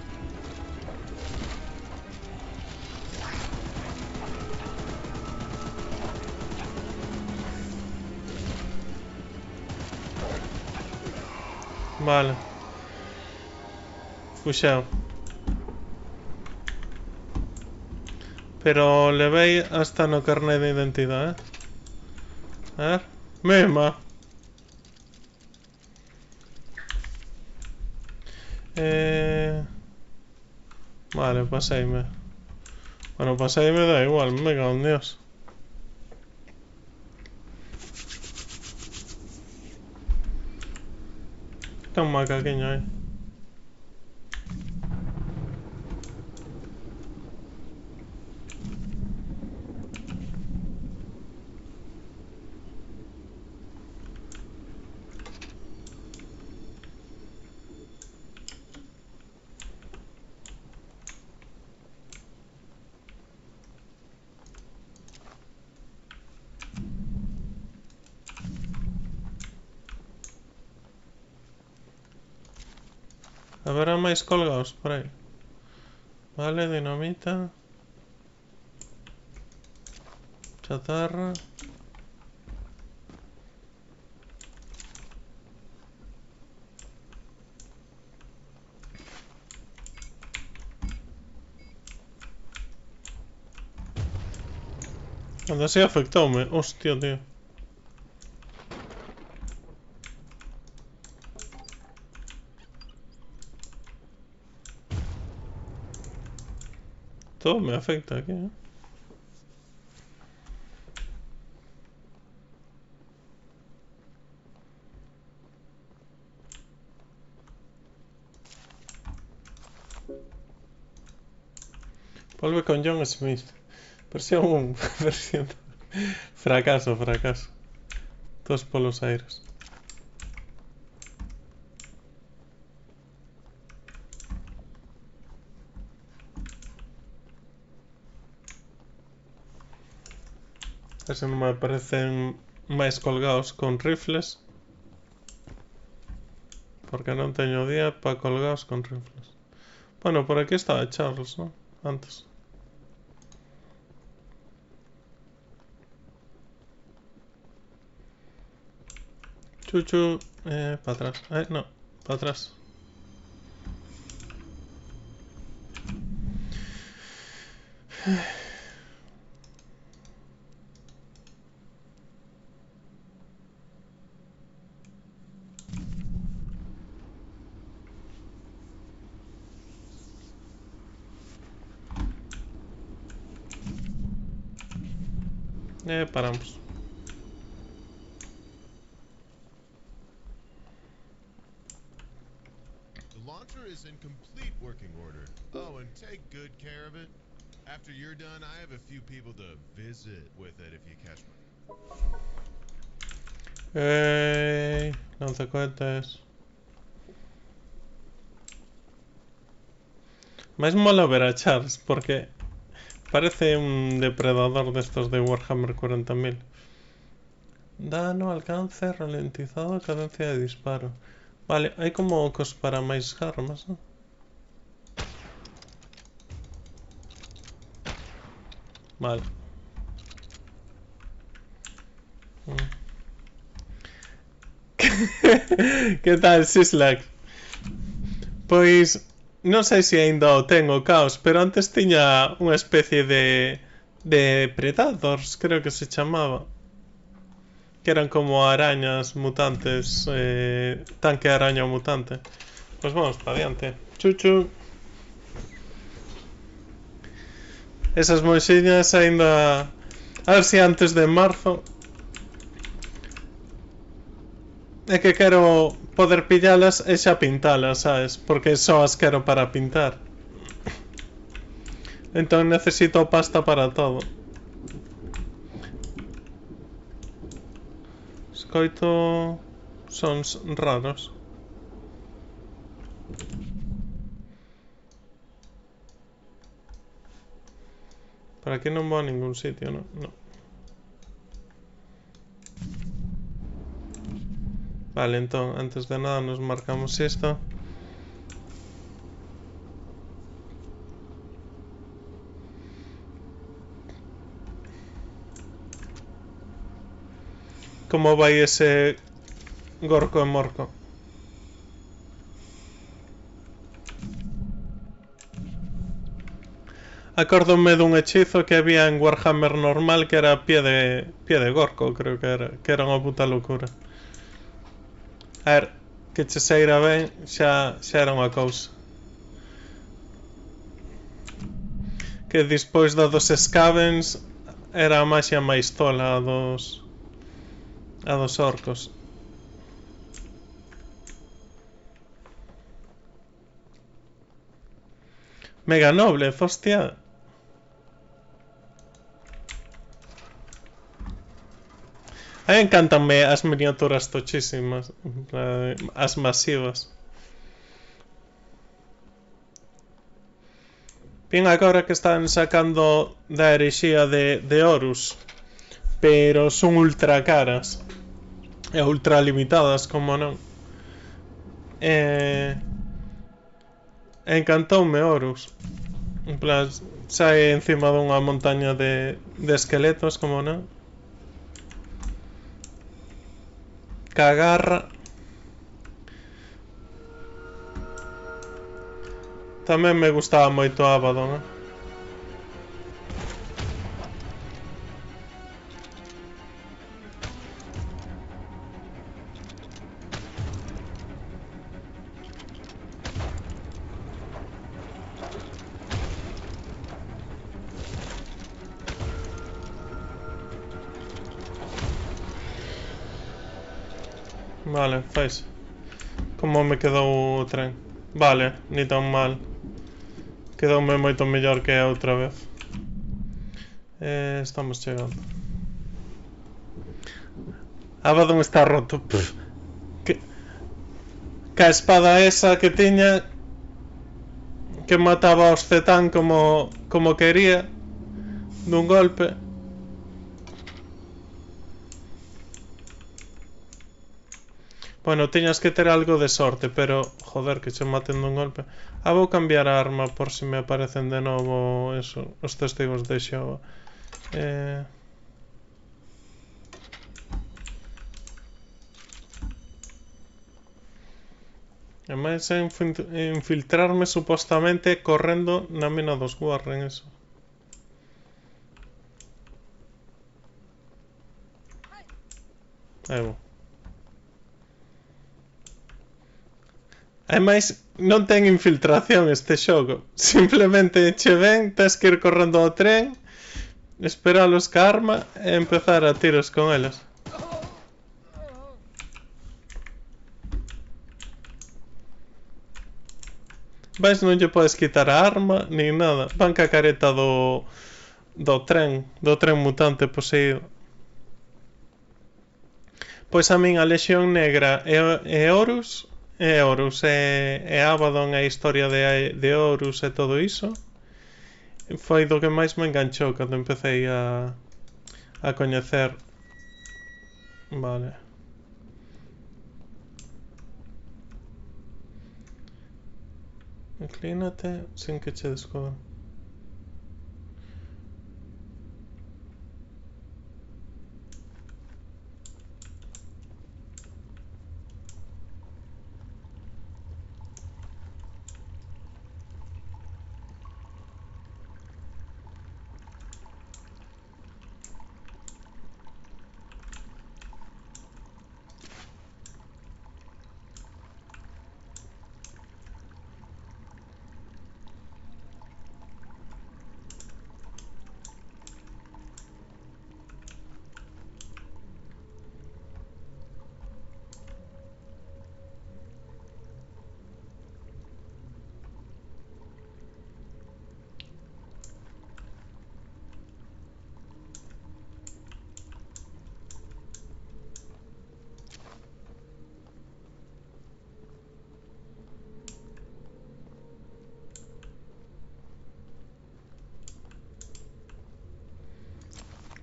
Vale. Fuxeu. Pero levei hasta no carnet de identidade, A ver. Mema. Vale, paseime. Bueno, paseime da igual, me cago en Dios. Está un macaqueño ahí. Haberá máis colgados por aí. Vale, dinamita. Chatarra. Anda, se afectoume. Hostia, tío. Todo me afecta aquí, Vuelve con John Smith. Versión 1. Versión 2. Fracaso, fracaso. Todos por los aires. Eso non me parecen máis colgados con rifles. Porque non teño día para colgados con rifles. Bueno, por aquí estaba Charles, ¿no? Antes. Chuchu, para atrás. No, para atrás. Paramos. The launcher is in complete working order. Oh, and take good care of it. After you're done, I have a few people to visit with it if you catch me. Lanzacohetes. Máis mola ver a Charles porque parece un depredador de estos de Warhammer 40.000. Dano, alcance, ralentizado, cadencia de disparo. Vale, hai como ocos para máis armas, ¿no? Vale. Que tal, Sislak? Pois non sei se ainda o ten o Caos, pero antes tiña unha especie de Predators, creo que se chamaba. Que eran como arañas mutantes, tanque araña mutante. Pues vamos para adiante. Chuchu. Esas monxiñas aínda... A ver se antes de marzo... É que quero poder pillalas e xa pintalas, sabes? Porque só as quero para pintar. Entón necesito pasta para todo. Escoito sons raros. Por aquí non vou a ningún sitio, non? No. Vale, entón, antes de nada nos marcamos isto. Como vai ese Gorko e Morko? Acórdome dun hechizo que había en Warhammer normal que era pie de Gorko, creo que era unha puta locura. A ver, que che saíra ben xa era unha cousa. Que despois dos Scavens era a maxia máis tola a dos orcos. Mega noble, hostia. A mí encantanme as miniaturas tochísimas, as masivas. Bien, agora que están sacando da herexía de Horus, pero son ultra caras e ultra limitadas, como non. Encantoume Horus. En plan, sae encima dunha montaña de esqueletos, como non. Cagarra. Tamén me gustaba moito Abaddon, Vale, fais. Como me quedou o tren? Vale, ni tan mal. Quedoume moito mellor que a outra vez. Estamos chegando. Abaddon está roto. Que a espada esa que tiña, que mataba aos Zetán como quería, dun golpe. Bueno, tiñas que ter algo de sorte, pero joder, que che maten dun golpe. Vou cambiar a arma por si me aparecen de novo eso, os testigos de Xeova. E máis infiltrarme supostamente correndo na mina dos Warren, eso. Aí vou. Ademais, non ten infiltración este xogo. Simplemente che ven, tens que ir correndo ao tren, esperalos ca arma e empezar a tiros con elas. Vais, non lle podes quitar a arma, nin nada. Van ca careta do tren mutante poseído. Pois a min a Lexión Negra e Horus... E Abaddon, a historia de Horus e todo iso foi do que máis me enganchou cando empecé a coñecer. Vale. Inclínate sin que che descubra.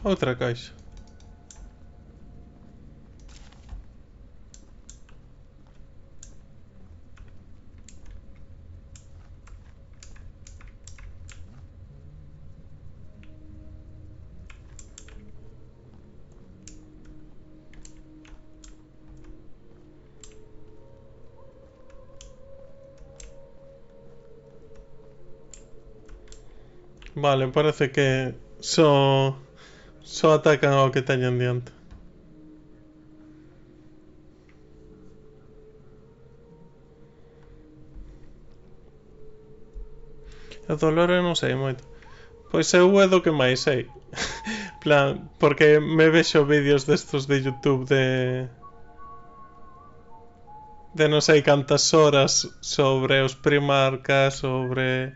Outra caixa. Vale, parece que só atacan ao que teñen diante. O dolor eu non sei moito. Pois eu é do que máis sei. Plan, porque me vexo vídeos destos de YouTube de non sei cantas horas sobre os Primarcas, sobre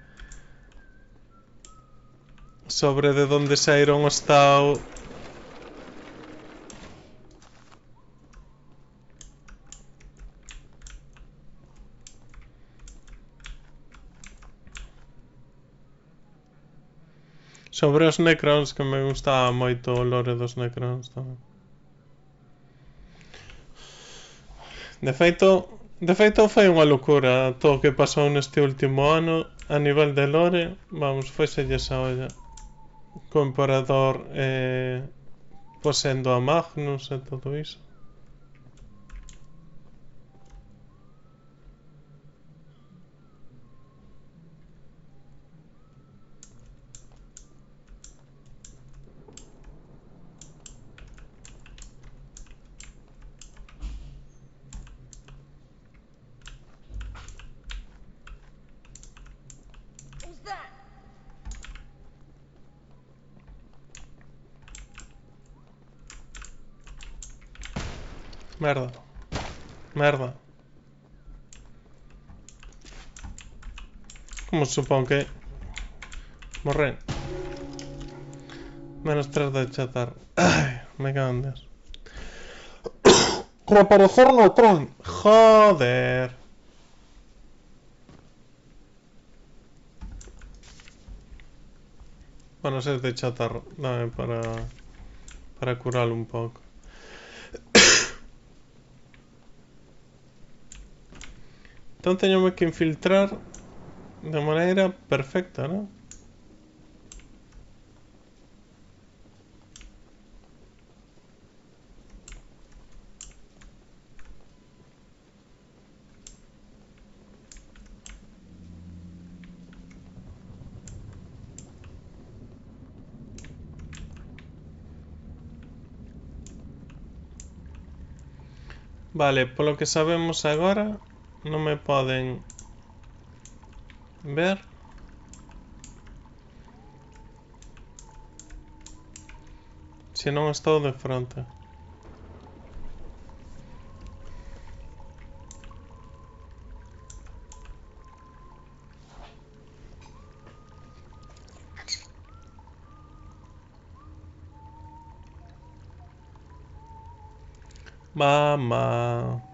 de onde saíron os Tau. Sobre os Necrons, que me gustaba moito o lore dos Necrons tamén. De feito foi unha locura todo o que pasou neste último ano a nivel de lore. Vamos, foiselle esa olla. Co emperador posendo a Magnus e todo iso. Merda. Merda. Como supón que... Morré. Menos 3 de chatar. Ai, me cago en Dios. Reaparecer no tren. Joder. Bueno, 6 de chatar. Dame para curarlo un pouco. Entón teñome que infiltrar de maneira perfecta, non? Vale, polo que sabemos agora non me poden ver. Se non estou de fronte. Mamá.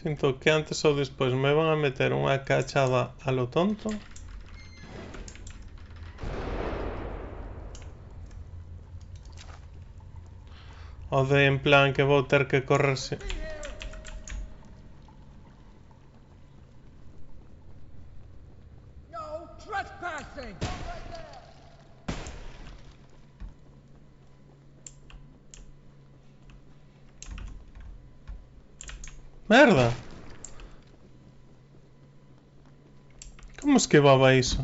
Sinto que antes ou despois me van a meter unha cachada a lo tonto. O de en plan que vou ter que correrse. No trespassing! Merda! Como esquivaba iso?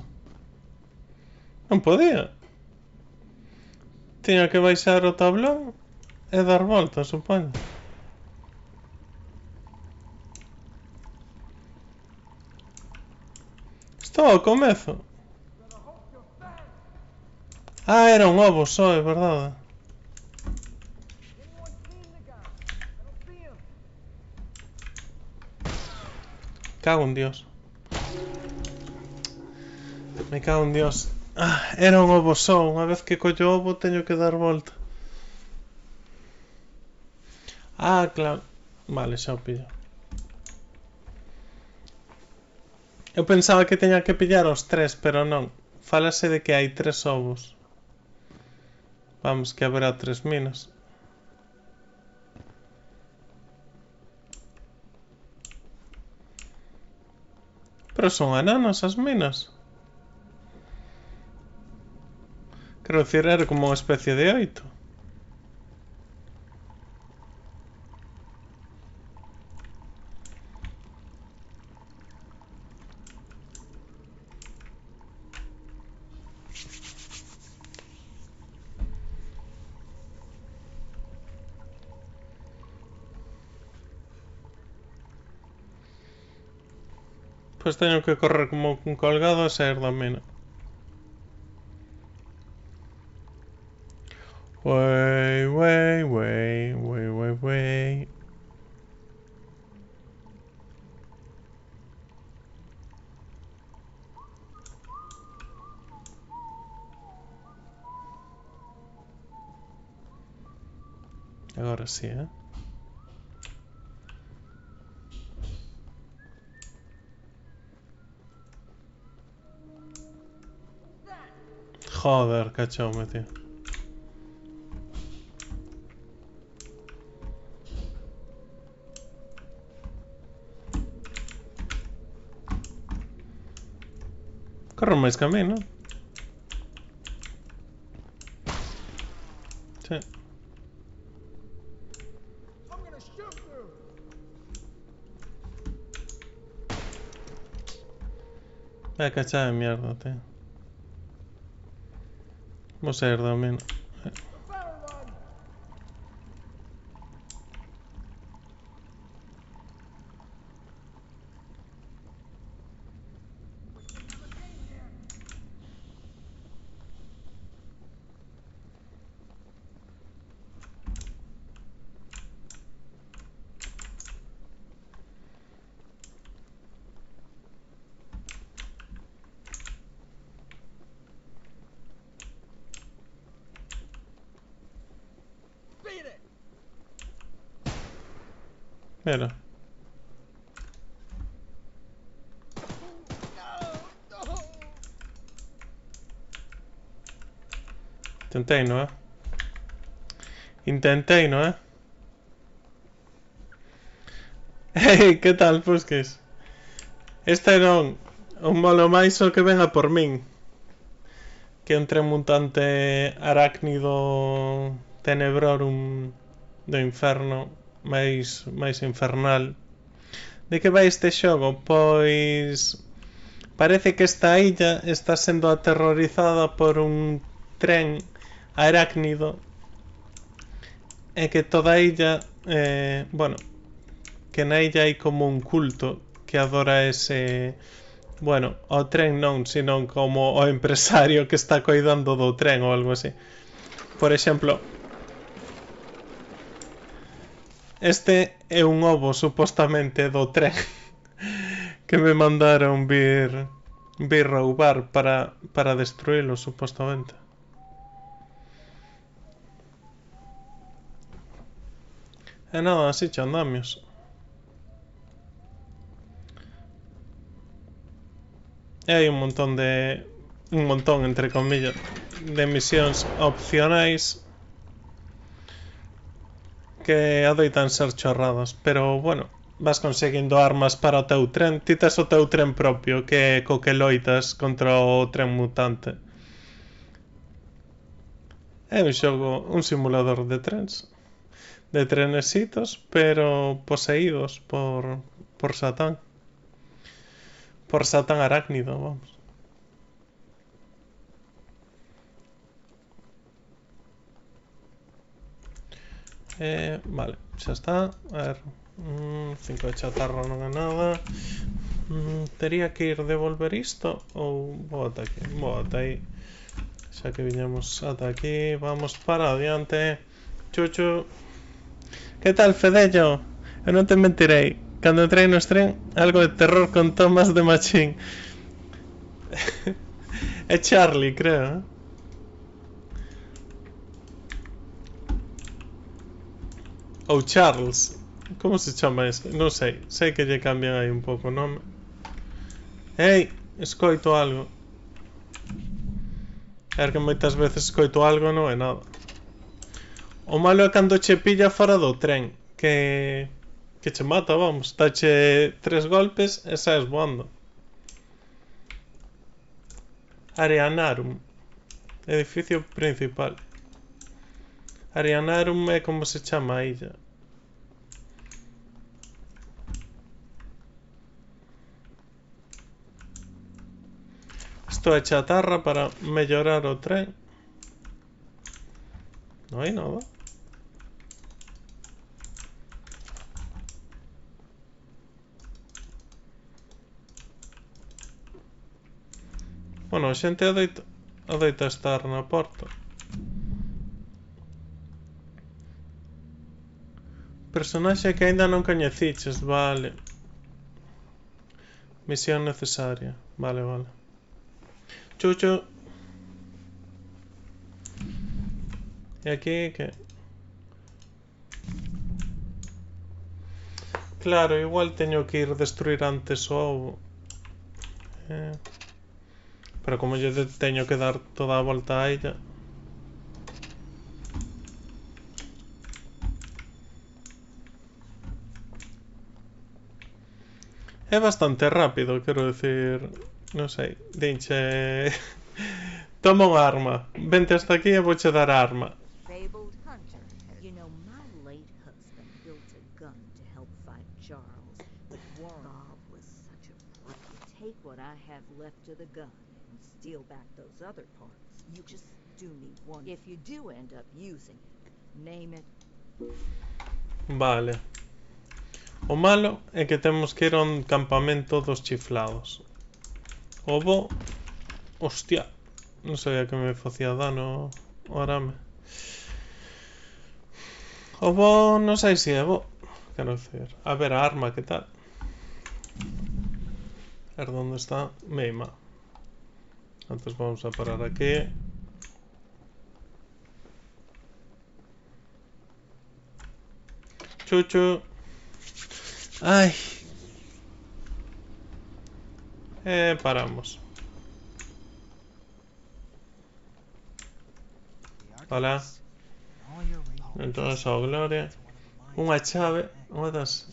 Non podía. Tiña que baixar o tablón e dar volta, supoño. Estou ao comezo. Ah, era un ovo só, é verdade. Cago en Dios. Me cago en Dios. Ah, era un ovo só. Unha vez que collo o ovo teño que dar volta. Ah, claro. Vale, xa o pillo. Eu pensaba que teña que pillar os 3, pero non. Fálase de que hai 3 ovos. Vamos, que haberá 3 minas. Pero son ananas as minas. Quero dicir, era como unha especie de 8. Pois teño que correr como un colgado a sair da mina. Way, way, way, way, way, way. Agora sí, eh? Joder, cachoume, tío. Corre máis que a mí, non? Sí. I'm gonna shoot you! Vai cachada de mierda, tío. Vou sair da mina. Fire run! Beat it! Mira. No! No! Intentei, non é? Intentei, non é? Hey, que tal, Pusquis? Este non. Un molo máis o que venga por min. Que é un tren mutante arácnido tenebrorum do inferno máis infernal. De que vai este xogo? Pois parece que esta illa está sendo aterrorizada por un tren arácnido e que toda a illa bueno, que na illa hai como un culto que adora ese, bueno, o tren non, sino como o empresario que está coidando do tren ou algo así. Por exemplo, este é un ovo supostamente do tren que me mandaron vir roubar para destruílo supostamente. E nada, así che andamios. E hai un montón, entre comillas, de misións opcionais que adoitan ser chorradas, pero bueno, vas conseguindo armas para o teu tren. Ti tes o teu tren propio, que é co que loitas contra o tren mutante. É un xogo, un simulador de trens, de trenesitos, pero poseídos por Satán. Por Satán arácnido, vamos. Vale, xa está. A ver, 5 de chatarra non é nada. Tería que ir devolver isto ou vou ata aquí? Vou ata aí. Xa que viñamos ata aquí, vamos para adiante. Chuchu. Que tal, Fedello? Eu non te mentirei. Cando entrei no tren, algo de terror con Thomas de Machín. É Charlie, creo, eh? Ou Charles. Como se chama este? Non sei. Sei que lle cambian aí un pouco o nome. Ei, escoito algo. É que moitas veces escoito algo non é nada. O malo é cando che pilla fora do tren, que che mata, vamos. Dache 3 golpes e saes voando. Arianarum. Edificio principal. Arianarum é como se chama a illa. Isto é chatarra para mellorar o tren. Non hai nada. Bueno, a xente adoita estar na porta. Personaxe que aínda non coñeciches, vale. Misión necesaria, vale, vale. Chuchu. E aquí que... Claro, igual teño que ir destruir antes o ovo. Pero como yo teño que dar toda a volta a ella... É bastante rápido, quero decir... Non sei, dinche... Toma unha arma. Vente hasta aquí e vouche dar a arma. Fabled hunter. You know, my late husband built a gun to help fight Charles, but Bob was such a prick. Take what I have left of the gun and steal back those other parts. You just do me one. If you do end up using it, name it. Vale. O malo é que temos que ir a un campamento dos chiflados. O bo... Hostia. Non sabía que me facía dano o arame. O bo... Non sei se é bo. Quero decir... A ver, a arma, que tal? A ver, onde está? Meima. Antes vamos a parar aquí. Chuchu. Ai. Paramos. Hola. Entonces, a gloria. Unha chave. Unha das...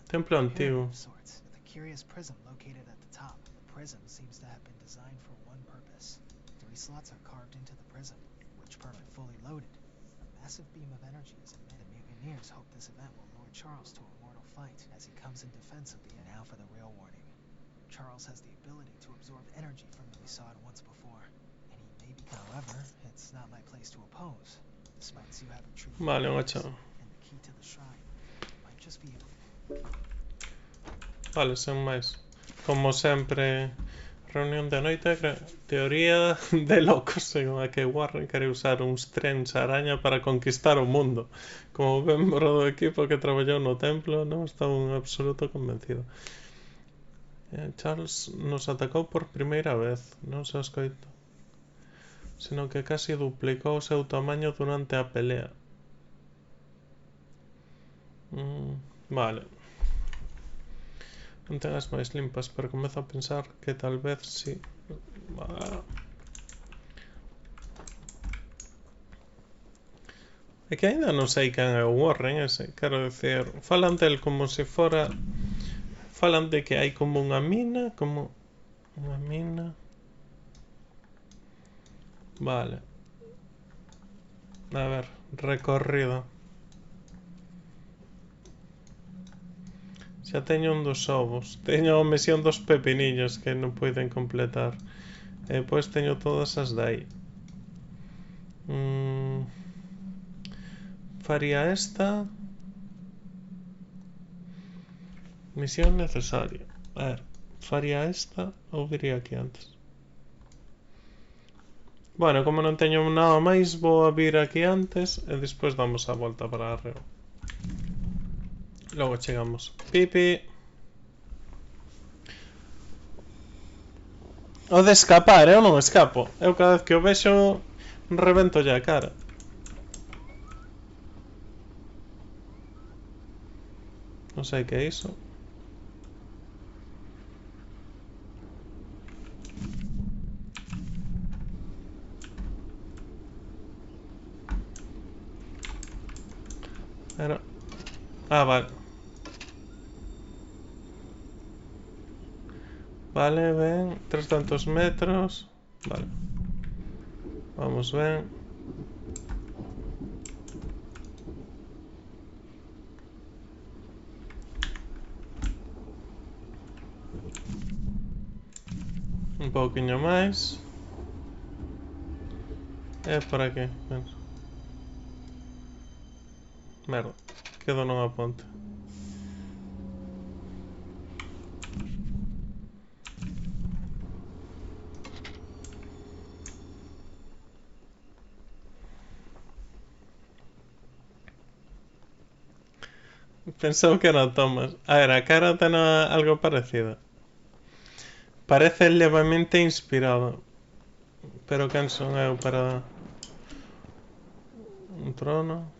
Templo antigo. Massive beam of energy is emitted. The mutineers hope this event will lure Charles to a mortal fight as he comes in defense of the... Now for the real warning. Charles has the ability to absorb energy from the... We saw it once before, and he may be... However, it's not my place to oppose. Despite you having true... Vale, unha chave. And the key to the shrine might just be able... Vale, sen máis. Como sempre, reunión de noite, teoría de locos, según a que Warren quere usar uns trens araña para conquistar o mundo. Como membro do equipo que traballou no templo, non estaba un absoluto convencido. Charles nos atacou por primeira vez, non se escoito, sino que casi duplicou o seu tamaño durante a pelea. Vale. non ten as máis limpas, pero comezo a pensar que tal vez si. É que ainda non sei quen é o Warren ese, quero decir, falan del como se fora, falan de que hai como unha mina, vale, a ver, recorrido, xa teño un dos ovos, teño a misión dos pepinillos que non poden completar, e depois teño todas as de aí. Faría esta misión necesaria. A ver, faría esta ou diría aquí antes. Bueno, como non teño nada máis, vou a vir aquí antes e despois damos a volta para arriba. Logo chegamos. Pipi. O de escapar, eu non escapo. Eu cada vez que o vexo rebento ya a cara. Non sei que é iso. Era... Ah, vale. Vale, ven. 300 metros. Vale. Vamos, ven. Un pouquiño máis. É por aquí. Ven. Merda. Quedo nunha ponte. Pensou que era Thomas. A ver, a cara ten algo parecida. Parece levemente inspirado. Pero quen son eu para... Un trono.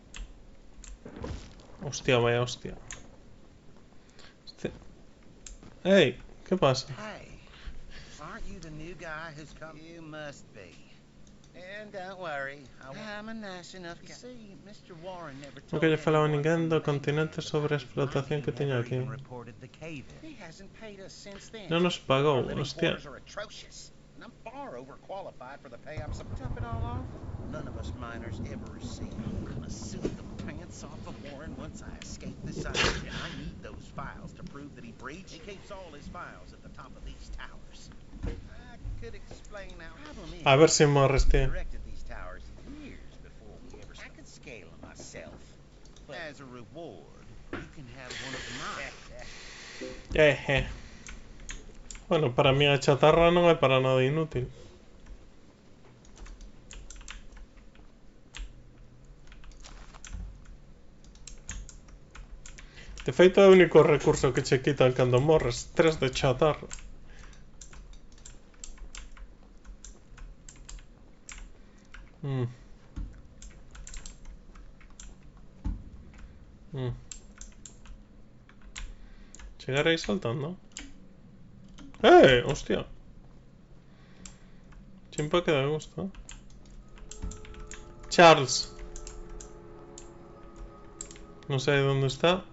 Hostia, vaya hostia. Hey, ¿qué pasa? Hey, aren't you the new guy who's come? You must be. And don't worry, I'm a nice enough guy. See, Mr. Warren never told Nunca lle falaba a anyone ninguén do from the continente sobre a explotación que teño aquí. He hasn't paid us since then. Non nos pagou, Our living hostia. quarters are atrocious, and I'm far overqualified for the pay I'm supposed to top it all off. None of us miners ever receive. I'm gonna sue the pants off of Warren once I escape this island, and I need those files to prove that he breached. He keeps all his files at the top of these towers. I could explain now. A ver si morres, tío. Directed these towers years before we ever. I could scale them myself, but as a reward, you can have one of mine. Bueno, para mí a chatarra non é para nada inútil. De feito é o único recurso que che quitan cando morres. 3 de chatarra. Chegar aí saltando. Hostia. Chimpa que da gusto. Charles. No sé dónde está.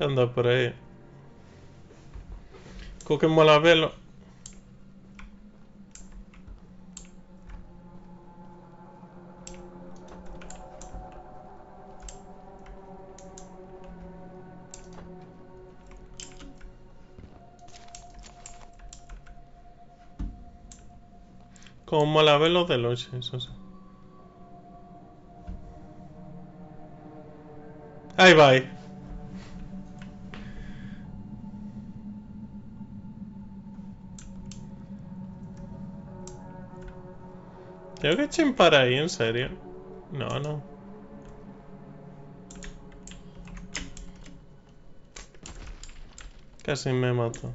Anda por aí. Co que mola velo. Como mola velo de lonxe, eso sí. Aí vai. Tengo que chimpar ahí, ¿en serio? No, no. Casi me mato.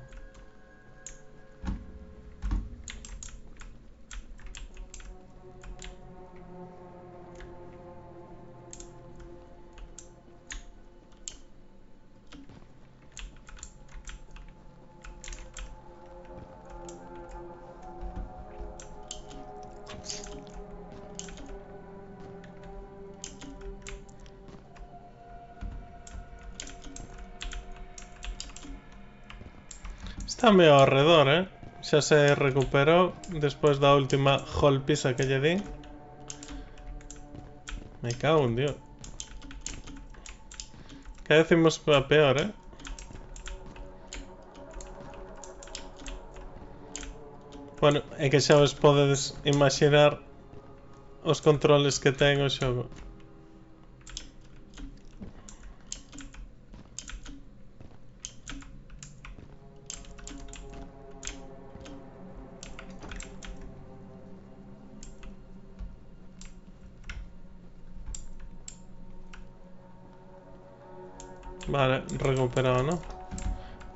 Está medio ao redor, xa se recuperou despois da última golpiza que lle di. Me cago en Dios. Que decimos que é peor, Bueno, é que xa vos podedes imaginar os controles que ten o xogo. Vale, recuperado, ¿no?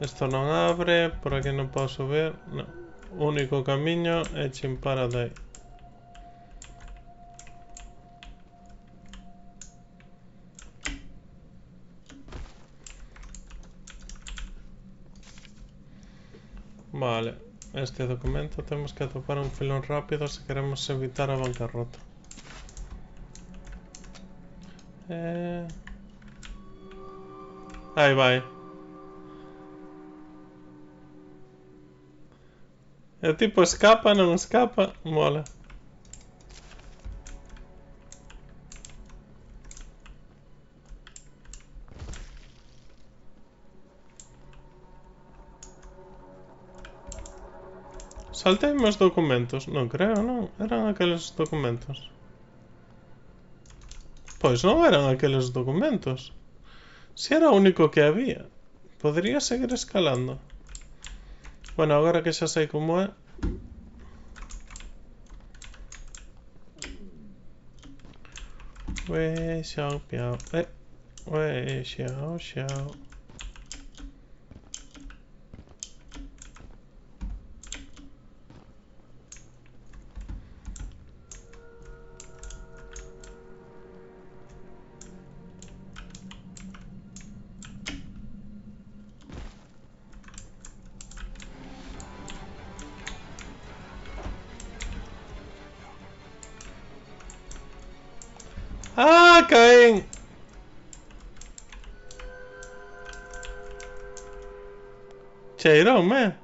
Esto non abre, por aquí non podo subir, no. O único camiño é chimpar a de aí. Vale, este documento temos que atopar un filón rápido se queremos evitar a bancarrota. Aí vai. É tipo escapa, non escapa, mola. Saltei meus documentos, non creo, non, eran aqueles documentos. Pois non eran aqueles documentos. Si era o único que había. Podría seguir escalando. Bueno, agora que xa sei como é. Ue, xiao, piao. Ue, xiao, xiao. ¡Ah, caen! Cheiroume.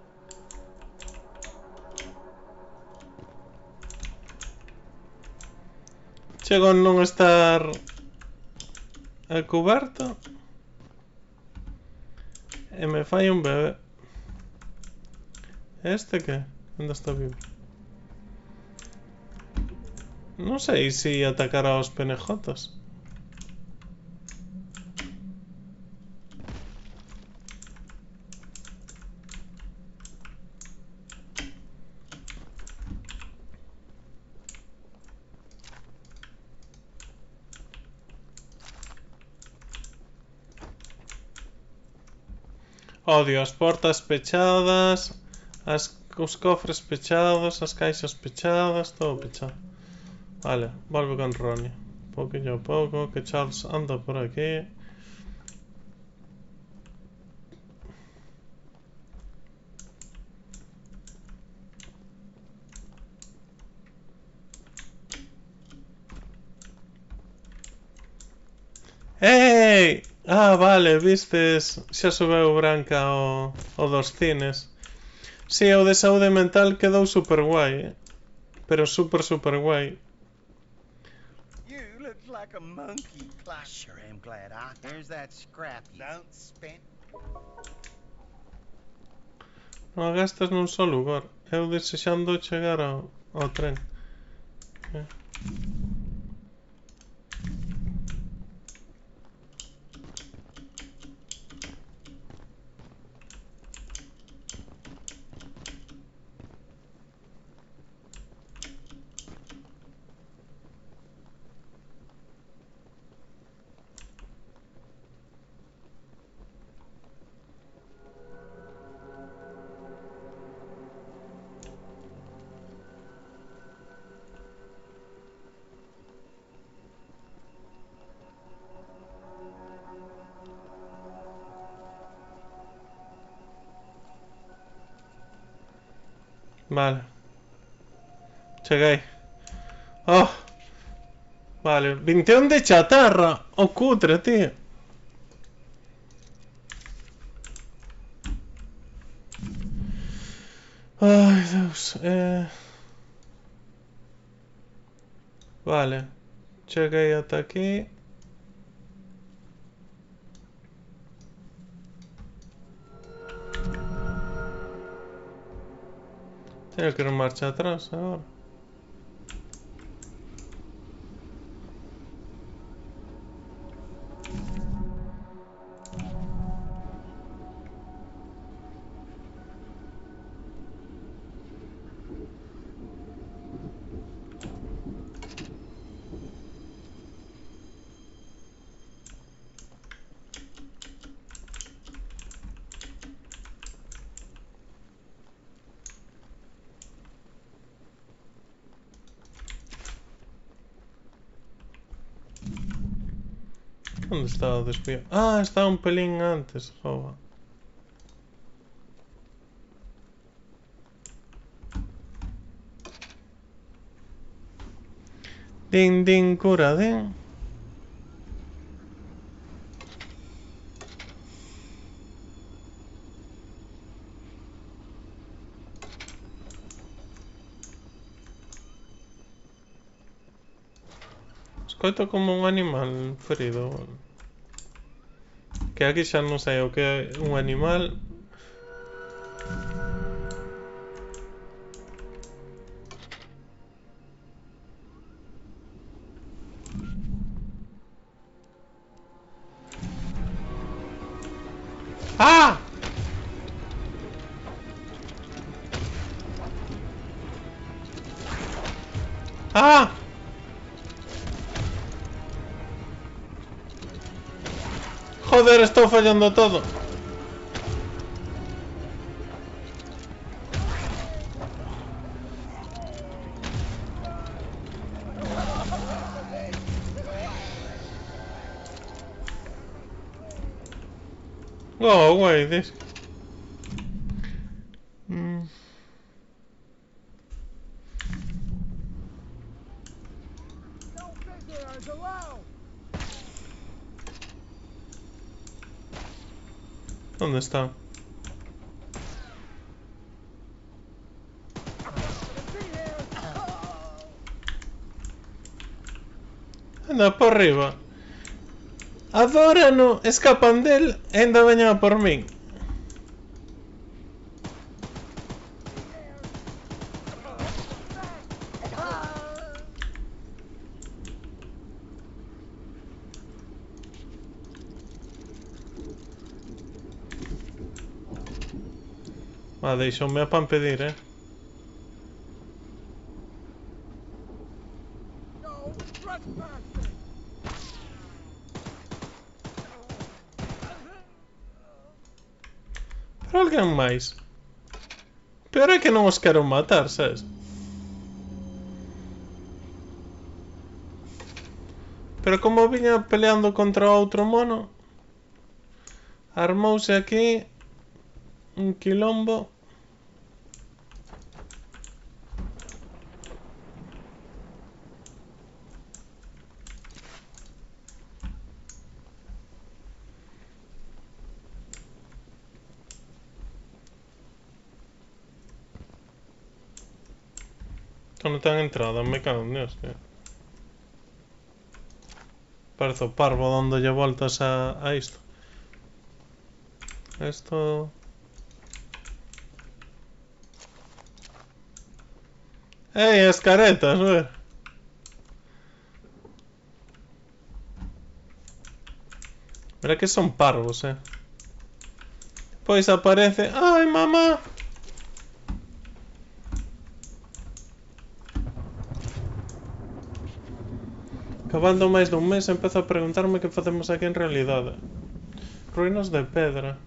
Chego a non estar a coberto e me fai un bebé. Este que? Onde está vivo? Non sei se atacará aos penejotas. Odio as portas pechadas, os cofres pechados, as caixas pechadas, todo pechado. Vale, volve con Ronnie. Pouquinho a pouco, que Charles anda por aquí. Ei! Ah, vale, vistes, xa subeu branca o dos cines. Si, o de saúde mental quedou super guai, pero super guai. You look like a monkey, Clyde. I sure am glad There's that scrap you don't spend. Non agastas nun só lugar. Eu desexando chegar ao tren. Vale. Cheguei. Oh. Vale, 21 de chatarra. Oh, cutre, tío. Ai, Deus. Vale. Cheguei ata aquí. Tenho que ir marcha atrás agora. Onde está o desvío? Ah, está un pelín antes, joba. Din, din, cura, din. Escoito como un animal ferido. Que aquí xa non sei o que é un animal. ¡Ah! ¡Ah! Joder, estou fallando todo. Go away, this. ¿Dónde está? Anda por arriba. Adórano, escapan del e ainda veñen a por min. Ah, deixoume a pan pedir, Pero alguén máis. Peor é que non os quero matar, sabes? Pero como viña peleando contra outro mono, armouse aquí un quilombo. Esto non ten entrada, me cago en Dios, tío. Parece o parvo dándolle voltas a isto. Esto... ¡Ey, as caretas, ver! Mira que son parvos, Pois aparece... ¡Ai, mamá! Cabando máis dun mes empezo a preguntarme que facemos aquí en realidade. Ruínas de pedra.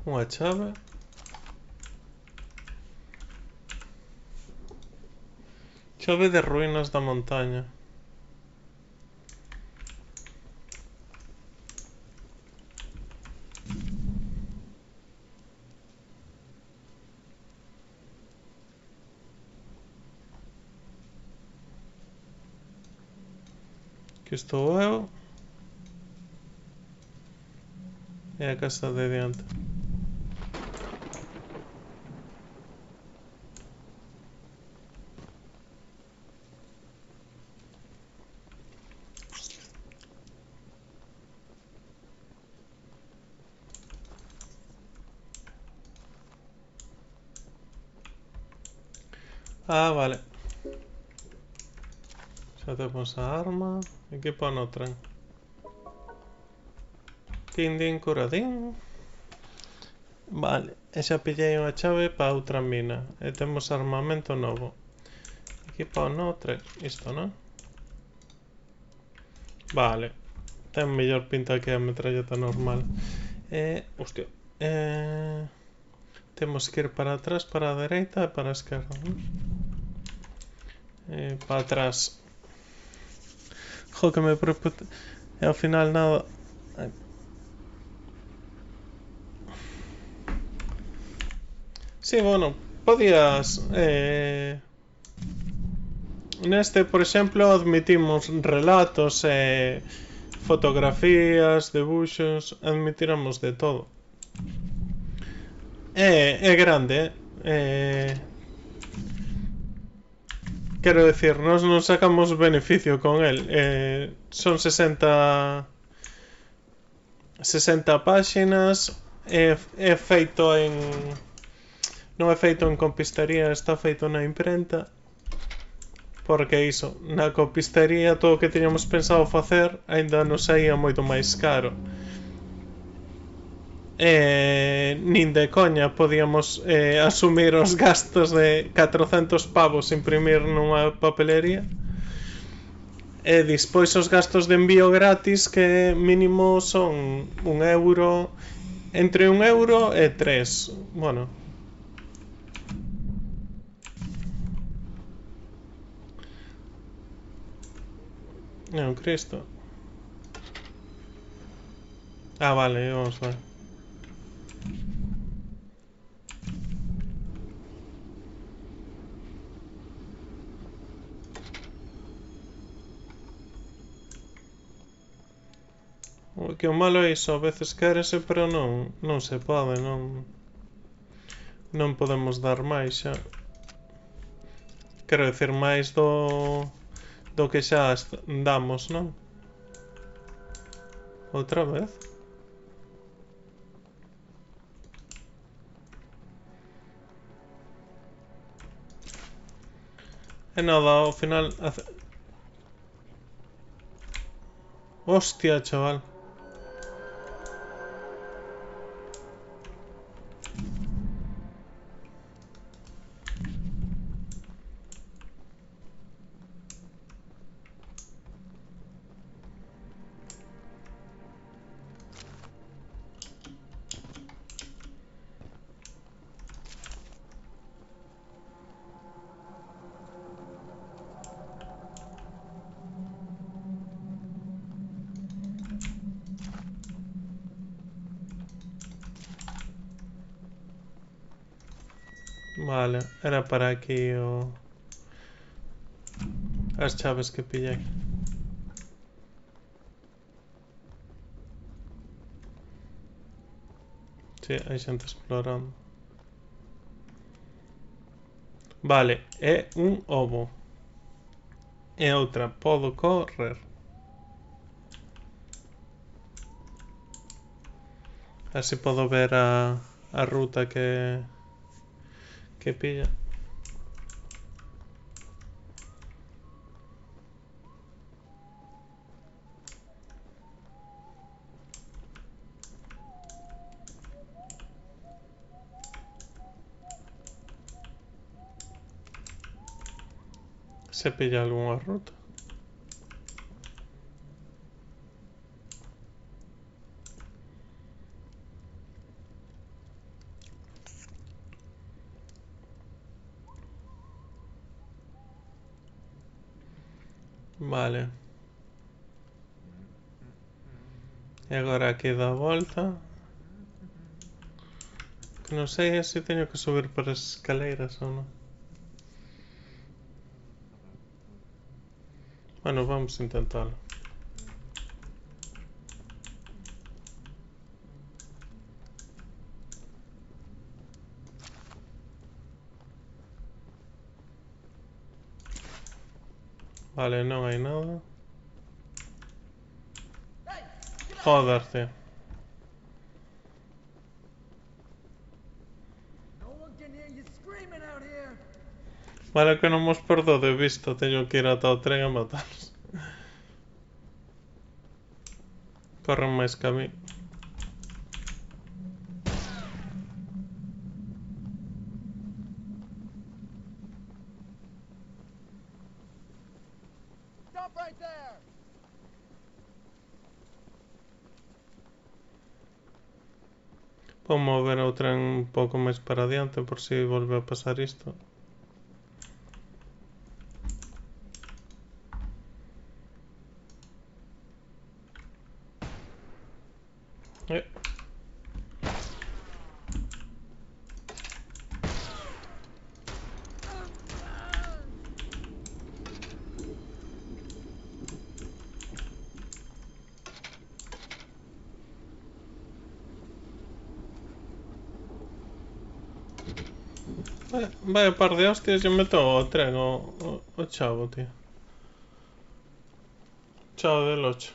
Unha chave. Chove de ruínas da montaña. Que estou eu. É a casa de diante. Ah, vale. Xa temos a arma. Aquí pon o tren. Din din curadín. Vale. E xa pillei unha chave para outra mina. E temos armamento novo. Aquí pon o tren. Isto, non? Vale. Ten mellor pinta que a metralleta normal. Hostia. Temos que ir para atrás, para a dereita e para a esquerda, non? Para atrás. Jo, que me preocupa. E ao final nada. Sí, bueno, podías... neste, por exemplo, admitimos relatos, fotografías, debuxos, admitiramos de todo. É grande, quero decir, nós non sacamos beneficio con el. Son 60 páxinas, é feito en... non é feito en compistería, está feito na imprenta. Porque iso, na compistería todo o que teñamos pensado facer aínda nos saía moito máis caro. Nin de coña podíamos asumir os gastos de 400 pavos imprimir nunha papelería. E despois os gastos de envío gratis, que mínimo son €1, entre €1 e 3. Bueno, é un Cristo. Ah, vale, vamos ver. O que o malo é iso, a veces quérese, pero non se pode, non podemos dar máis xa. Quero decir, máis do que xa damos, non? Outra vez? E nada, ao final... Hostia, chaval. Vale, era para aquí as chaves que pillei. Sí, hai xente explorando. Vale, é un ovo. E outra, podo correr. Así podo ver a ruta que pilla. Se pilla algunha ruta. Vale. E agora aquí dá a volta. Que non sei se teño que subir por as escaleiras ou non. Bueno, vamos a intentarlo. Vale, non hai nada. Joder, tío. Vale que non mos perdó de vista. Teño que ir ata o tren a matarlos. Corren máis que a mí. Stop right there! Vou mover o tren un pouco máis para adiante por si volve a pasar isto. Vaya par de hostias, yo meto o tren o chavo, tío. Chavo del 8.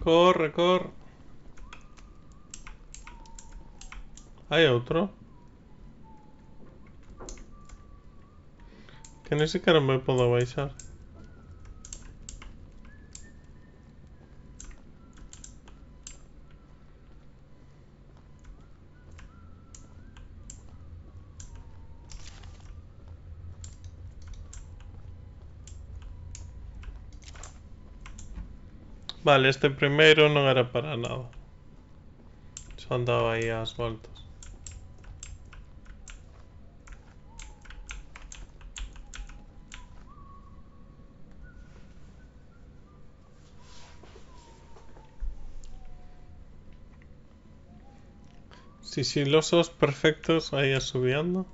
Corre, corre. Hai outro? Que ni siquiera me podo baixar. Vale, este primeiro non era para nada. Só andaba aí ás voltas. Sigilosos perfectos ahí subiendo.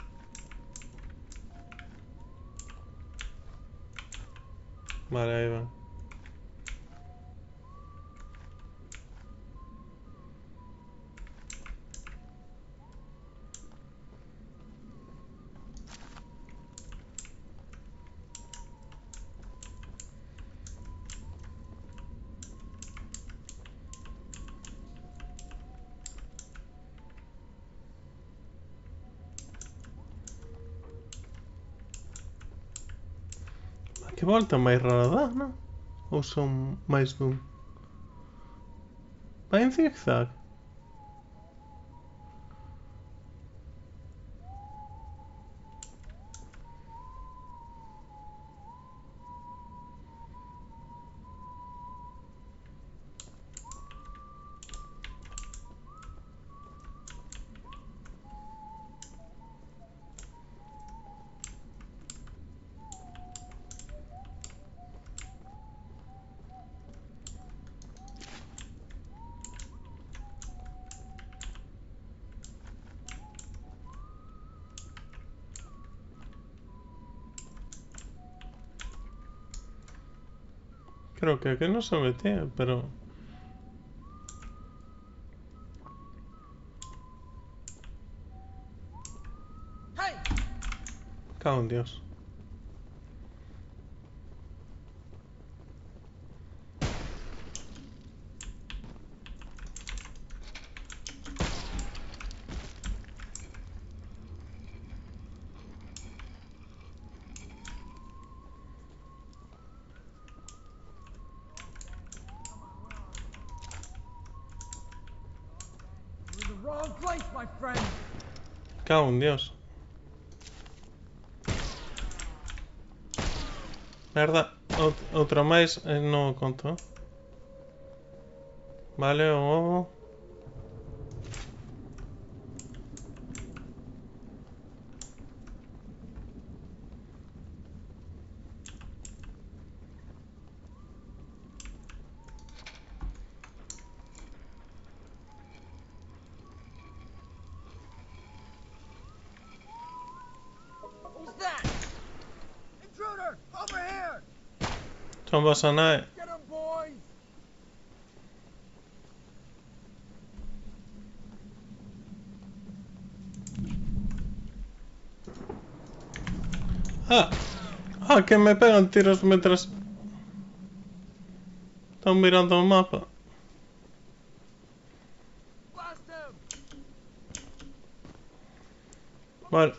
Vale, ahí van. Que volta máis rara dá, non? Ou son máis dun? Vai en zigzag? Creo que aquí no se metía, pero... Cago en Dios. You're in the wrong place, my friend. Cago en Dios. Merda, outro máis non o conto. Vale, o ovo. Who's that? Intruder! Over here! Son vos a nai. Get him, boys! Que me pegan tiros mientras están mirando o mapa. Blast him! Vale,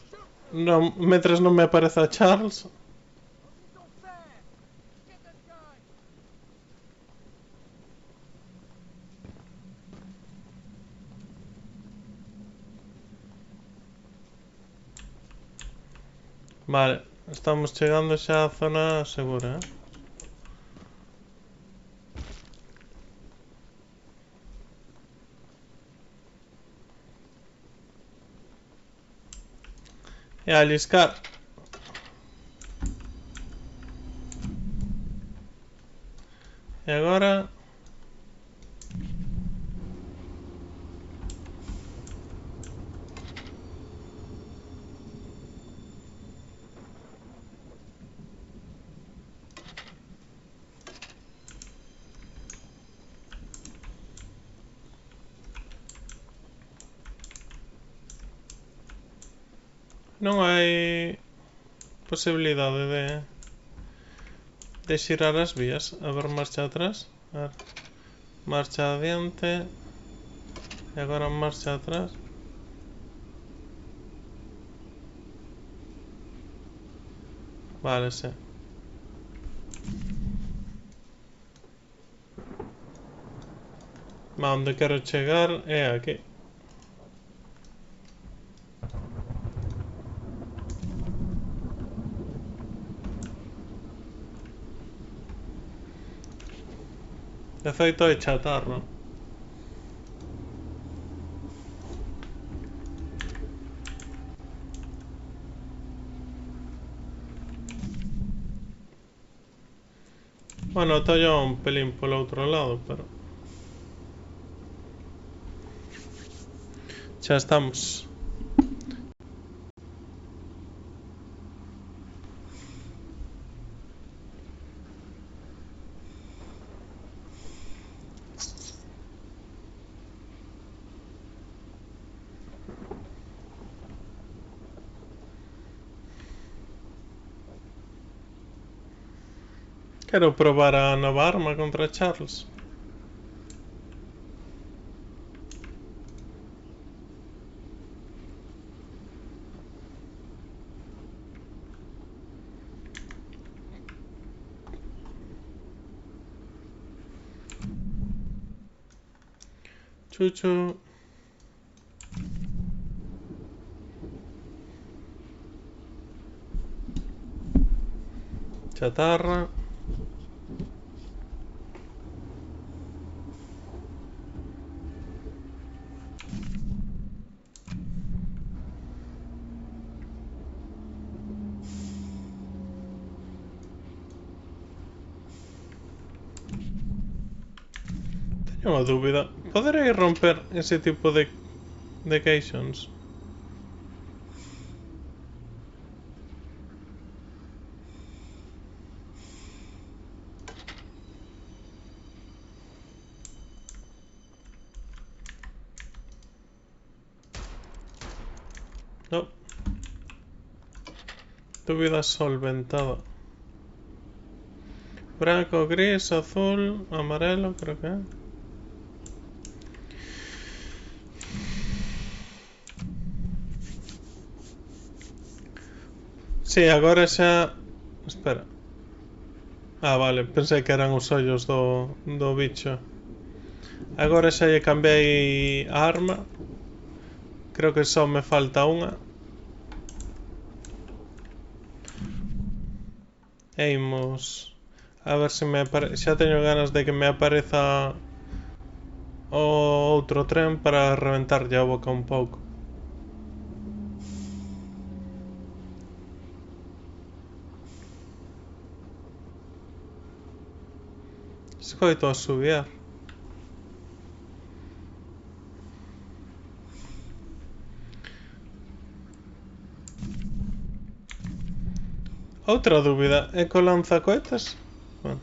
no, mientras non me apareza Charles. So fast! Get that guy! Vale, estamos chegando xa á zona segura, E a liscar. E agora... Non hai posibilidade de xirar as vías. A ver, marcha atrás. A ver. Marcha adiante. E agora marcha atrás. Vale, sí. Ma onde quero chegar é aquí. De feito é chatarra. Bueno, estou yo un pelín polo outro lado, pero... Xa estamos. Quero probar a nova arma contra Charles. Chuchu. Chatarra. Teño unha dúbida. Poderei romper ese tipo de caixóns? No. Dúbida solventada. Branco, gris, azul, amarelo, creo que é. Sí, agora xa... Espera. Vale, pensei que eran os ollos do bicho. Agora xa lle cambiei a arma. Creo que só me falta unha. E imos a ver se me aparece. Xa teño ganas de que me apareza o outro tren para reventarlle a boca un pouco. Escoito a subiar. Outra dúbida, é co lanzacohetes? Bueno.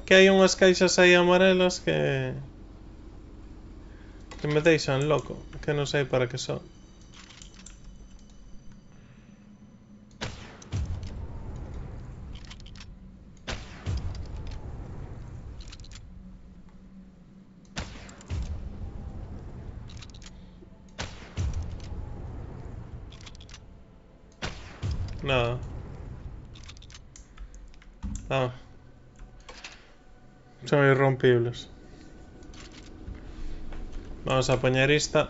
Que hai unhas caixas aí amarelas que me deixan loco, que non sei para que son. Nada. Ah. Son irrompibles. Vamos a poñer esta,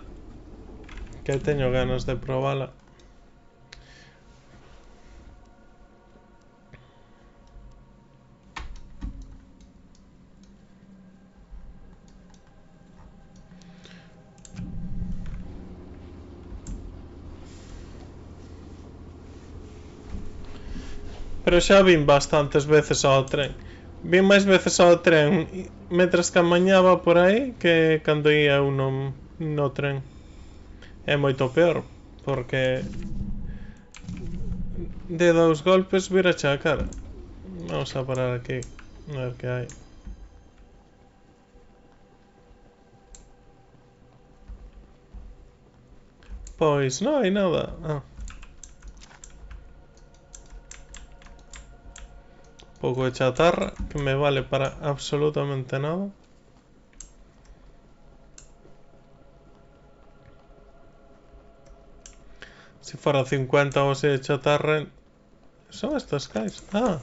que teño ganas de probala. Pero xa vin bastantes veces ao tren. Vin máis veces ao tren mentras camañaba por aí que cando ia eu no tren. É moito peor, porque de 2 golpes virache a cara. Vamos a parar aquí, a ver que hai. Pois non hai nada. Ah. Pouco de chatarra que me vale para absolutamente nada. Si fuera 50 ou así de chatarra. Son estas caixas. Ah.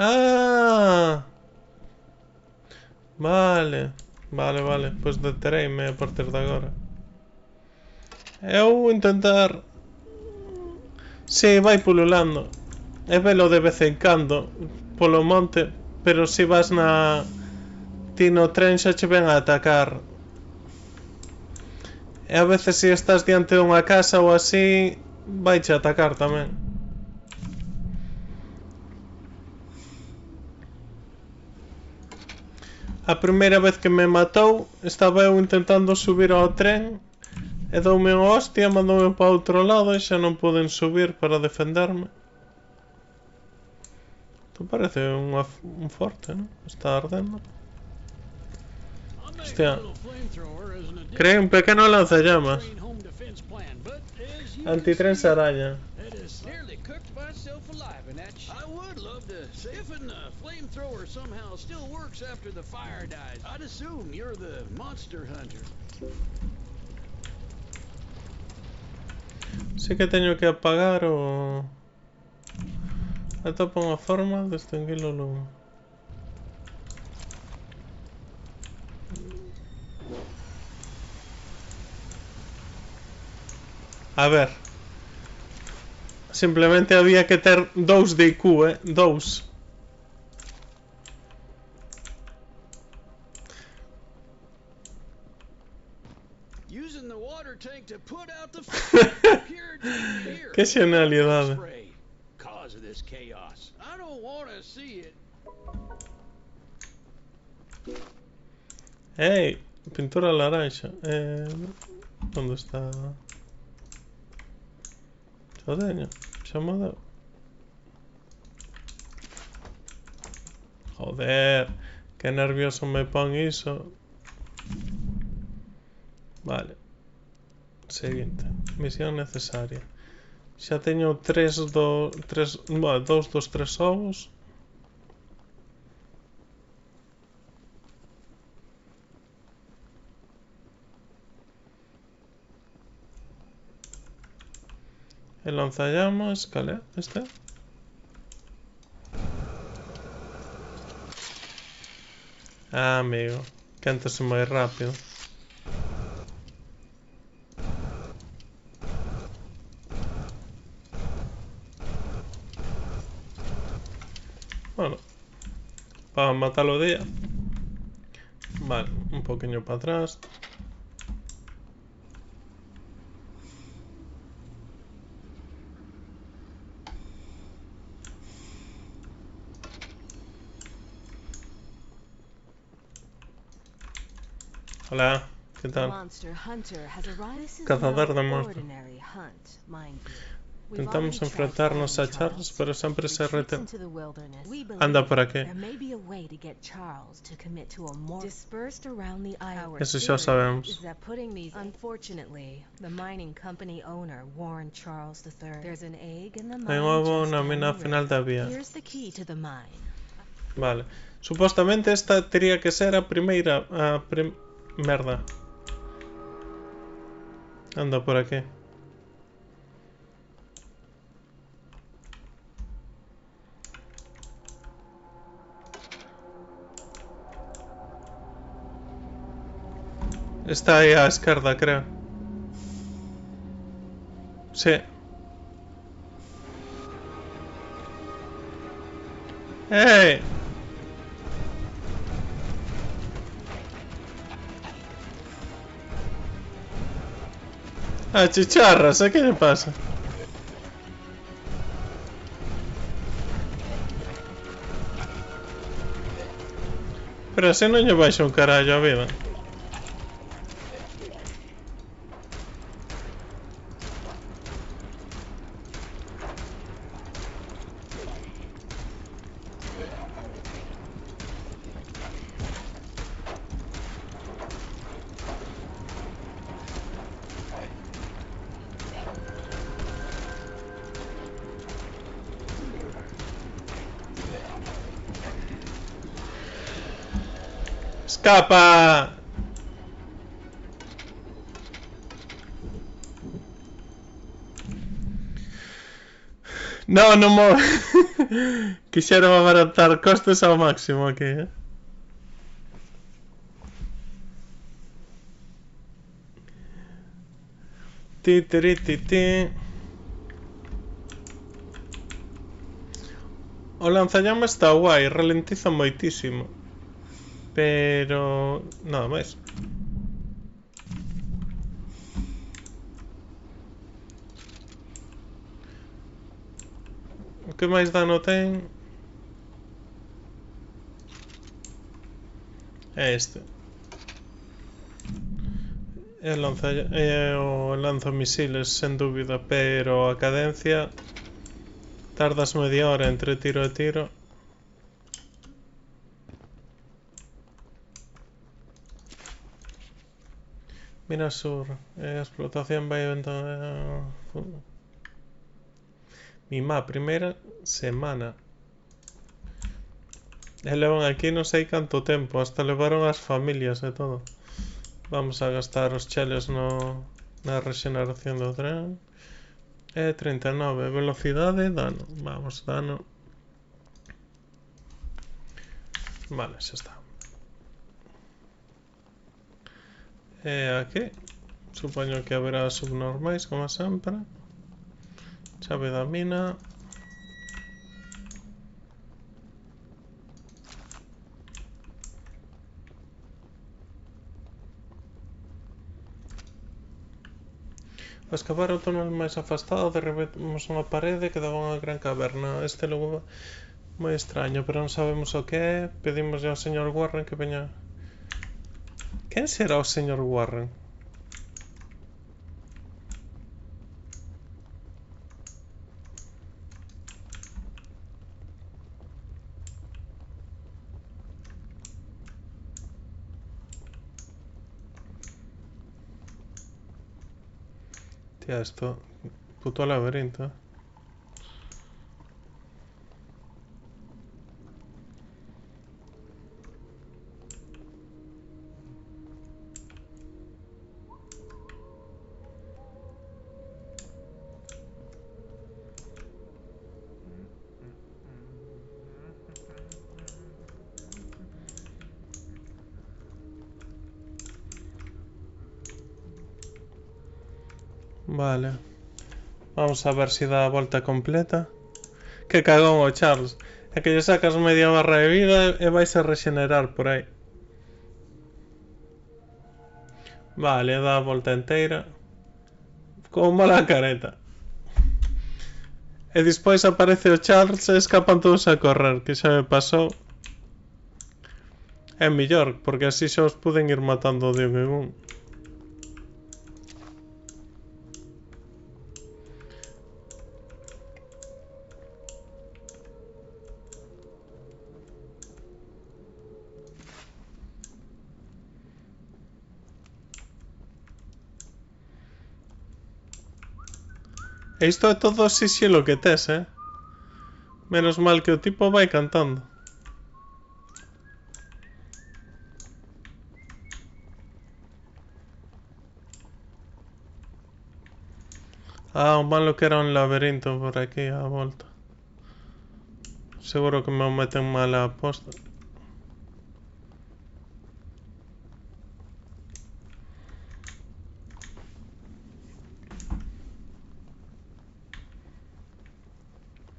Ah. Vale. Vale. Pois detereime a partir de agora. Eu intentar. Si, vai pululando. É velo de vez en cando polo monte, pero se vas ti no tren xa che ven a atacar. E a veces se estás diante dunha casa ou así, vai che atacar tamén. A primeira vez que me matou, estaba eu intentando subir ao tren e doume unha hostia, mandoume para outro lado e xa non poden subir para defenderme. Isto parece un forte, non? Está ardendo. Hostia. Creei un pequeno lanzallamas. Antitrens araña. Sí que teño que apagar o... Atopa unha forma de extinguir o lume. A ver. Simplemente había que ter 2 de IQ, 2. Que xenialidade. Ei, pintura laranja. Onde está? Xa teño, xa me deu. Joder, que nervioso me pon iso. Vale. Seguinte, misión necesaria. Xa teño 2 dos 3 ovos. El lanzallamas, cal é? Este? Ah, amigo, quéntase máis rápido. Bueno, para matarlo día. Vale, un poquillo para atrás. Hola, ¿qué tal? Cazador de monstruos. Intentamos enfrentarnos a Charles, pero siempre se rete... Anda por aquí. Eso ya sabemos. Hay una mina final de vía. Vale. Supostamente esta tenía que ser a primeira... Merda. Anda por aquí. Está aí á esquerda, creo. Sí. ¡Ey! Ah, chicharras, ¿a qué le pasa? Pero así non lle baixa un carallo a vida. ¡Escapa! No, no mo... Quixeron abaratar costes ao máximo aquí, eh? Ti, ti, ti, ti. O lanzallamas está guai, ralentiza moitísimo. Pero... nada máis. O que máis dano ten? É este. É o lanzamisiles, sen dúbida, pero a cadencia... Tardas media hora entre tiro e tiro. Mira sur, explotación vai Mimá, primeira semana. E levan aquí non sei canto tempo, hasta levaron as familias e todo. Vamos a gastar os cheles na regeneración do tren. 39, velocidade, dano. Vamos, dano. Vale, xa está. E aquí supoño que haberá subnormais como sempre. Chave da mina. Ao escavar o túnel máis afastado derribamos unha parede que daba unha gran caverna. Este logo moi extraño, pero non sabemos o que é. Pedimos ao señor Warren que veña. Quen será o señor Warren? Tía, esto... puto laberinto. Vale. Vamos a ver si da a volta completa. Que cagón o Charles. É que lle sacas media barra de vida e vais a regenerar por aí. Vale, dá a volta inteira. Con mala careta. E despois aparece o Charles e escapan todos a correr, que xa me pasou. É mellor, porque así xa os puden ir matando de un en un. E isto é todo o sixilo que tes, Menos mal que o tipo vai cantando. Ah, o malo que era un laberinto por aquí á volta. Seguro que me o meten mal a posta.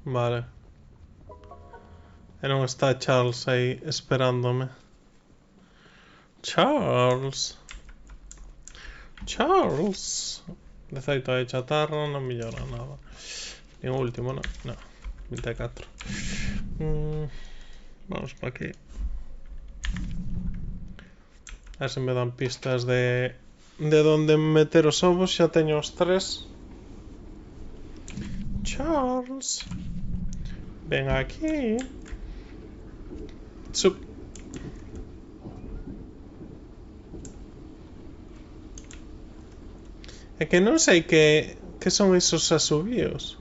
Vale. E non está Charles aí esperándome. Charles. Charles. 18 de chatarra, non millora nada. Ni o último, no. No. 24. Vamos para aquí. A ver se me dan pistas de donde meter os ovos. Xa teño os 3. Charles. Ven aquí. Sup. É que non sei que son esos asubíos.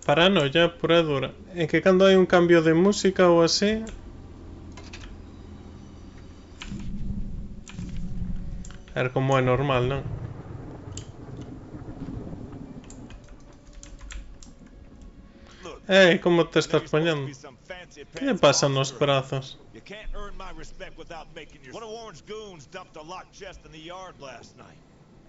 Paranoia pura e dura. É que cando hai un cambio de música ou así... A ver como é normal, non? Ei, como te estás poñendo? Que lle pasa nos brazos? You can't earn my respect without making your... One of Warren's goons dumped a locked chest in the yard last night.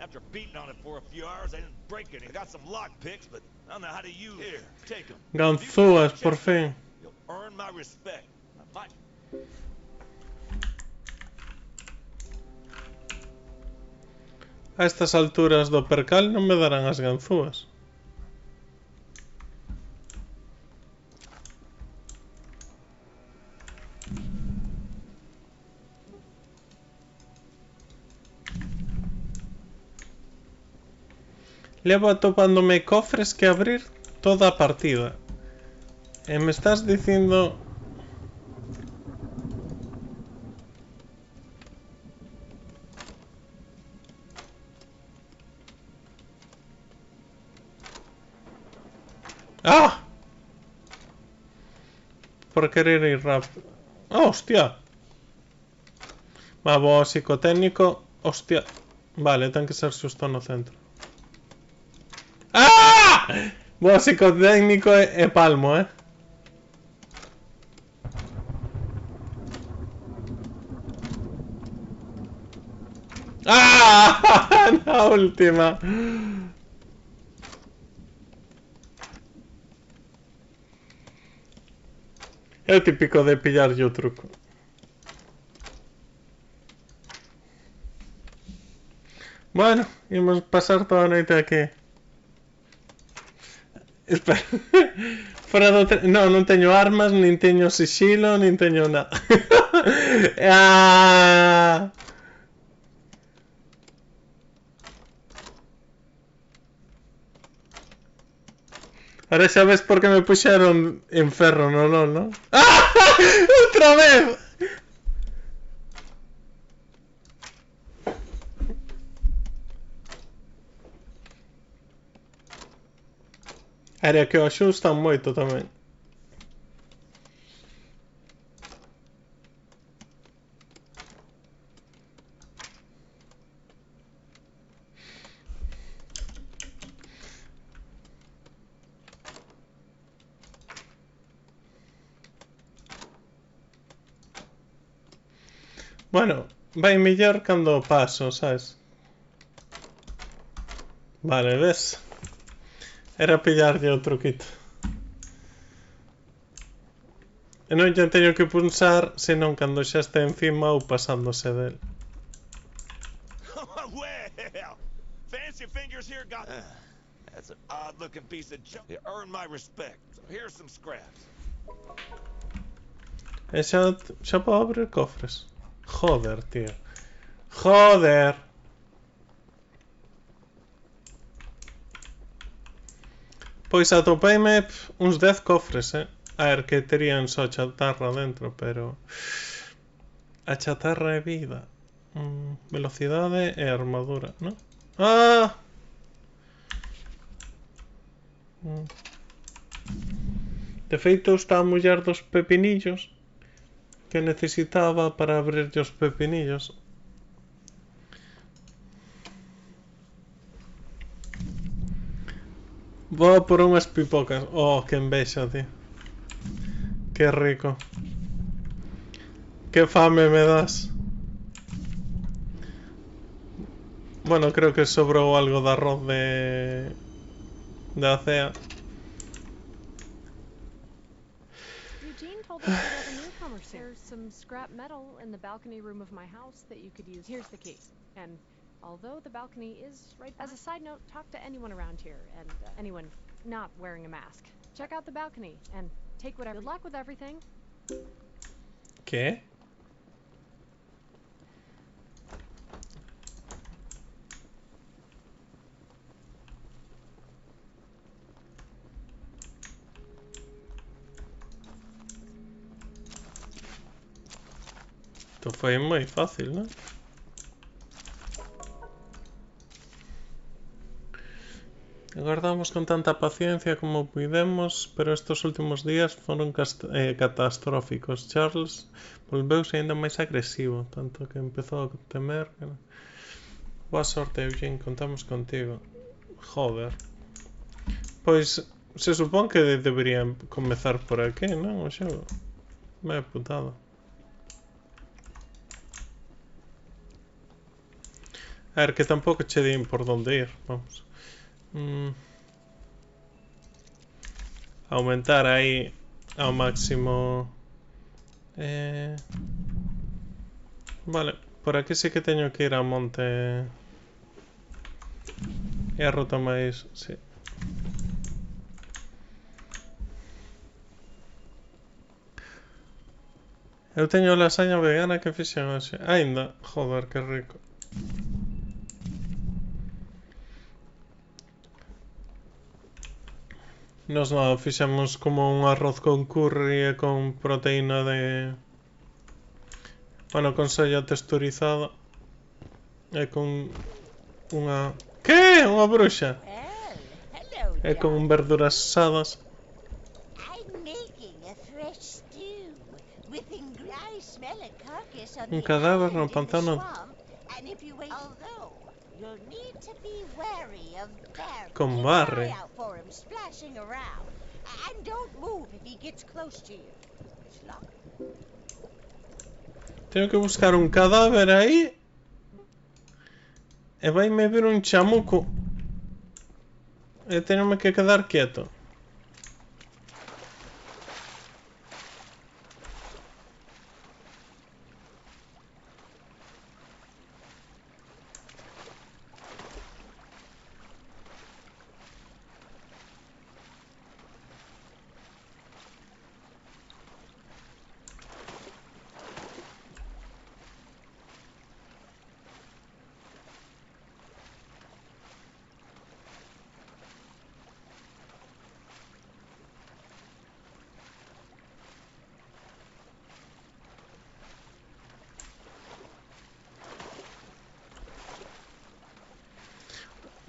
After beating on it for a few hours, I didn't break any. I got some lock picks, but I don't know how to use them. Here, take them. Ganzúas, por fin. You'll earn my respect. A estas alturas do percal non me darán as ganzúas. Levo atopándome cofres que abrir toda a partida. E me estás dicindo... ¡Ah! Por querer ir rápido. ¡Ah, hostia! Va, vou ao psicotécnico. Hostia. Vale, ten que ser xusto no centro. ¡Ah! Vou ao psicotécnico e palmo, ¡Ah! Na última. É o típico de pillarlle o truco. Bueno, imos pasar toda a noite aquí. Espera. Fora do non, non teño armas, nin teño sigilo, nin teño nada. Ah! Ahora xa ves por que me puxeron en ferro no LOL, non? ¡Ah! ¡Outra vez! Era que o axustan moito tamén. Bueno, vai mellor cando paso, sabes? Vale, ves? Era pillarlle o truquito. E non lle teño que pulsar, senón cando xa este encima ou pasándose del. Well, fancy fingers here got... That's an odd-looking piece of junk. You earned my respect. So here's some scraps. E xa podo abrir cofres. Joder, tío. Joder. Pois atopeime uns 10 cofres, A ver, que terían só chatarra dentro, pero... A chatarra é vida. Velocidade e armadura, non? Ah! De feito, está a muller dos pepinillos que necesitaba para abrir os pepinillos. Vou por unhas pipocas. Oh, que envexa, tío. Que rico. Que fame me das. Bueno, creo que sobrou algo de arroz de acea. Eugene told us we have a newcomer soon. There's some scrap metal in the balcony room of my house that you could use. Here's the key. And although the balcony is right behind... As a side note, talk to anyone around here, and anyone not wearing a mask. Check out the balcony, and take whatever... Good luck with everything. ¿Qué? Esto fue muy fácil, ¿no? Aguardamos con tanta paciencia como pudemos, pero estos últimos días foron catastróficos. Charles volveuse ainda máis agresivo, tanto que empezou a temer que... Boa sorte, Eugene, contamos contigo. Joder. Pois se supón que deberían comezar por aquí, non? O xogo. Me he putado. A ver, que tampouco che din por donde ir, vamos. Aumentar aí ao máximo. Vale, por aquí sí que teño que ir a monte. É a ruta máis... sí. Eu teño lasaña vegana que fixen hoxe. Ainda, joder, que rico. Nos nada, fixemos como un arroz con curry e con proteína de... Bueno, con soya texturizada. E con unha... Que? Unha bruxa? E con verduras asadas. Un cadáver no pantano. Con barre. Tengo que buscar un cadáver aí. E vai-me vir un chamuco. E teño que quedar quieto.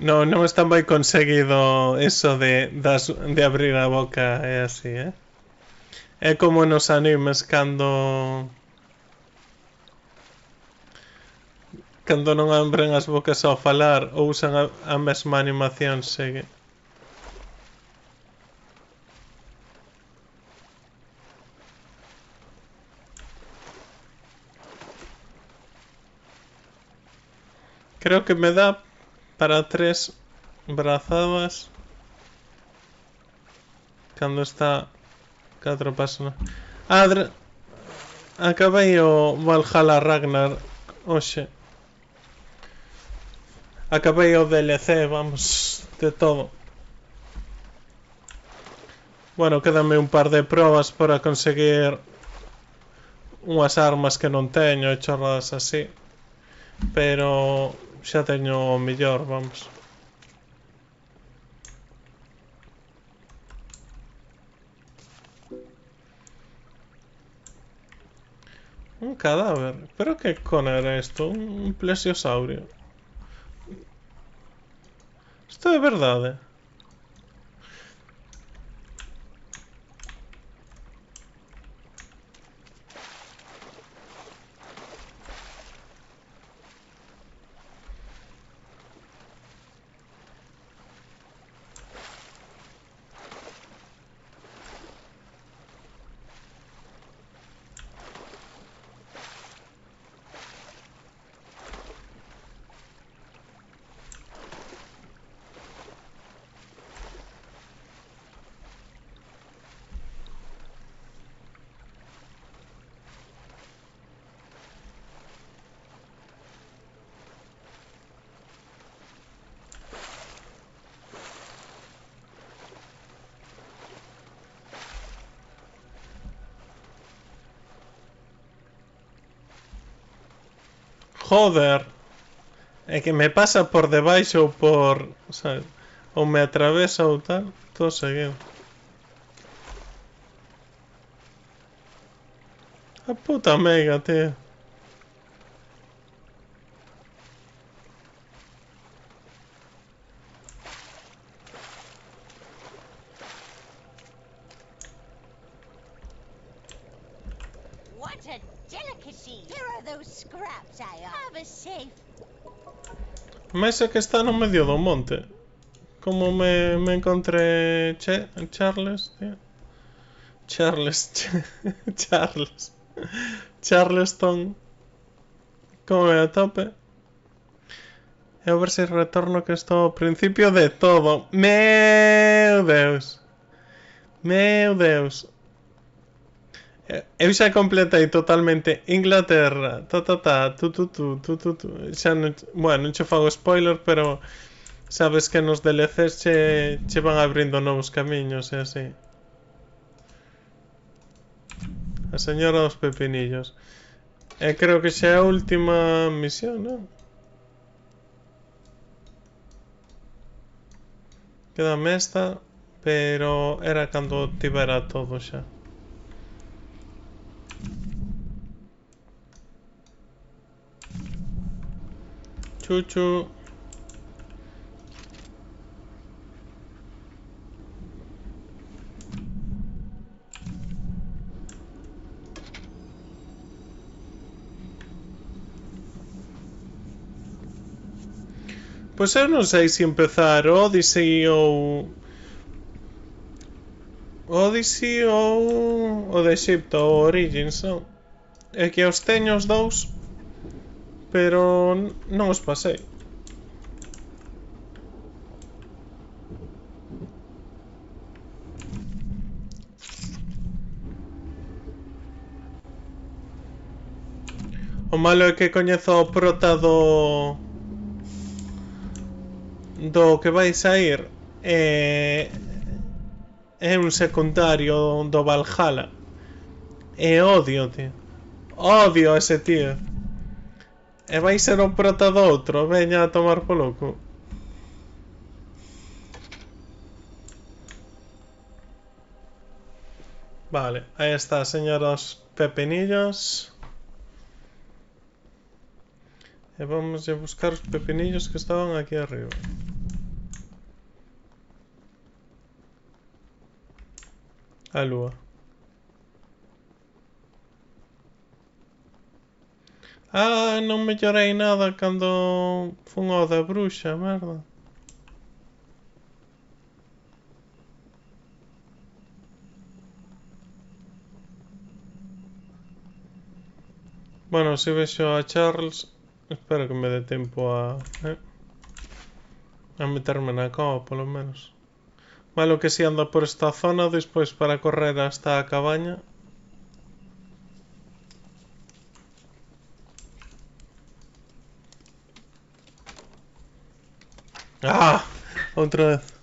No, non está moi conseguido eso de abrir a boca e así, É como nos animes cando non abren as bocas ao falar ou usan a mesma animación segue. Creo que me da para 3 brazadas cando está 4 personas. Acabei o Valhalla Ragnar hoxe. Acabei o DLC, vamos, de todo. Bueno, quédame un par de probas para conseguir unhas armas que non teño e chorradas así. Pero xa teño o mellor, vamos. Un cadáver. Pero que cona era isto? Un plesiosaurio. Isto é verdade. Joder. É que me pasa por debaixo ou por... sabes? Ou me atravesa ou tal. Todo seguido. A puta mega, tío. What a delicacy! Here are those scraps I have a safe. Mas é que está no medio do monte. Como me encontré Charles, tío. Charleston. Como me a tope. E a ver se retorno que estou ao principio de todo. Meu Deus. Meu Deus. Eu xa completei totalmente Inglaterra. Xa non, bueno, non che fago spoiler, pero sabes que nos DLCs che van abrindo novos camiños e así. A señora dos pepinillos. E creo que xa é a última misión, non? Quédame esta, pero era cando tivera todo xa. Chuchu. Pois eu non sei se empezar o Odyssey ou... Odyssey ou o de Egipto, o Origins, non? É que os teño os dous, pero non os pasei. O malo é que coñezo o prota do que vai sair é un secundario do Valhalla. E odio, tío. Odio a ese tío. E vai ser o prota do outro. Veña a tomar po loco. Vale, aí está, señoros pepinillos. E vamos a buscar os pepinillos que estaban aquí arriba. A lúa. Ah, non mellorei nada cando fun ao da bruxa, merda. Bueno, se vexo a Charles Espero que me dé tempo a meterme na cova, polo menos. Malo que si anda por esta zona, despois para correr hasta a cabaña. ¡Ah! Outra vez.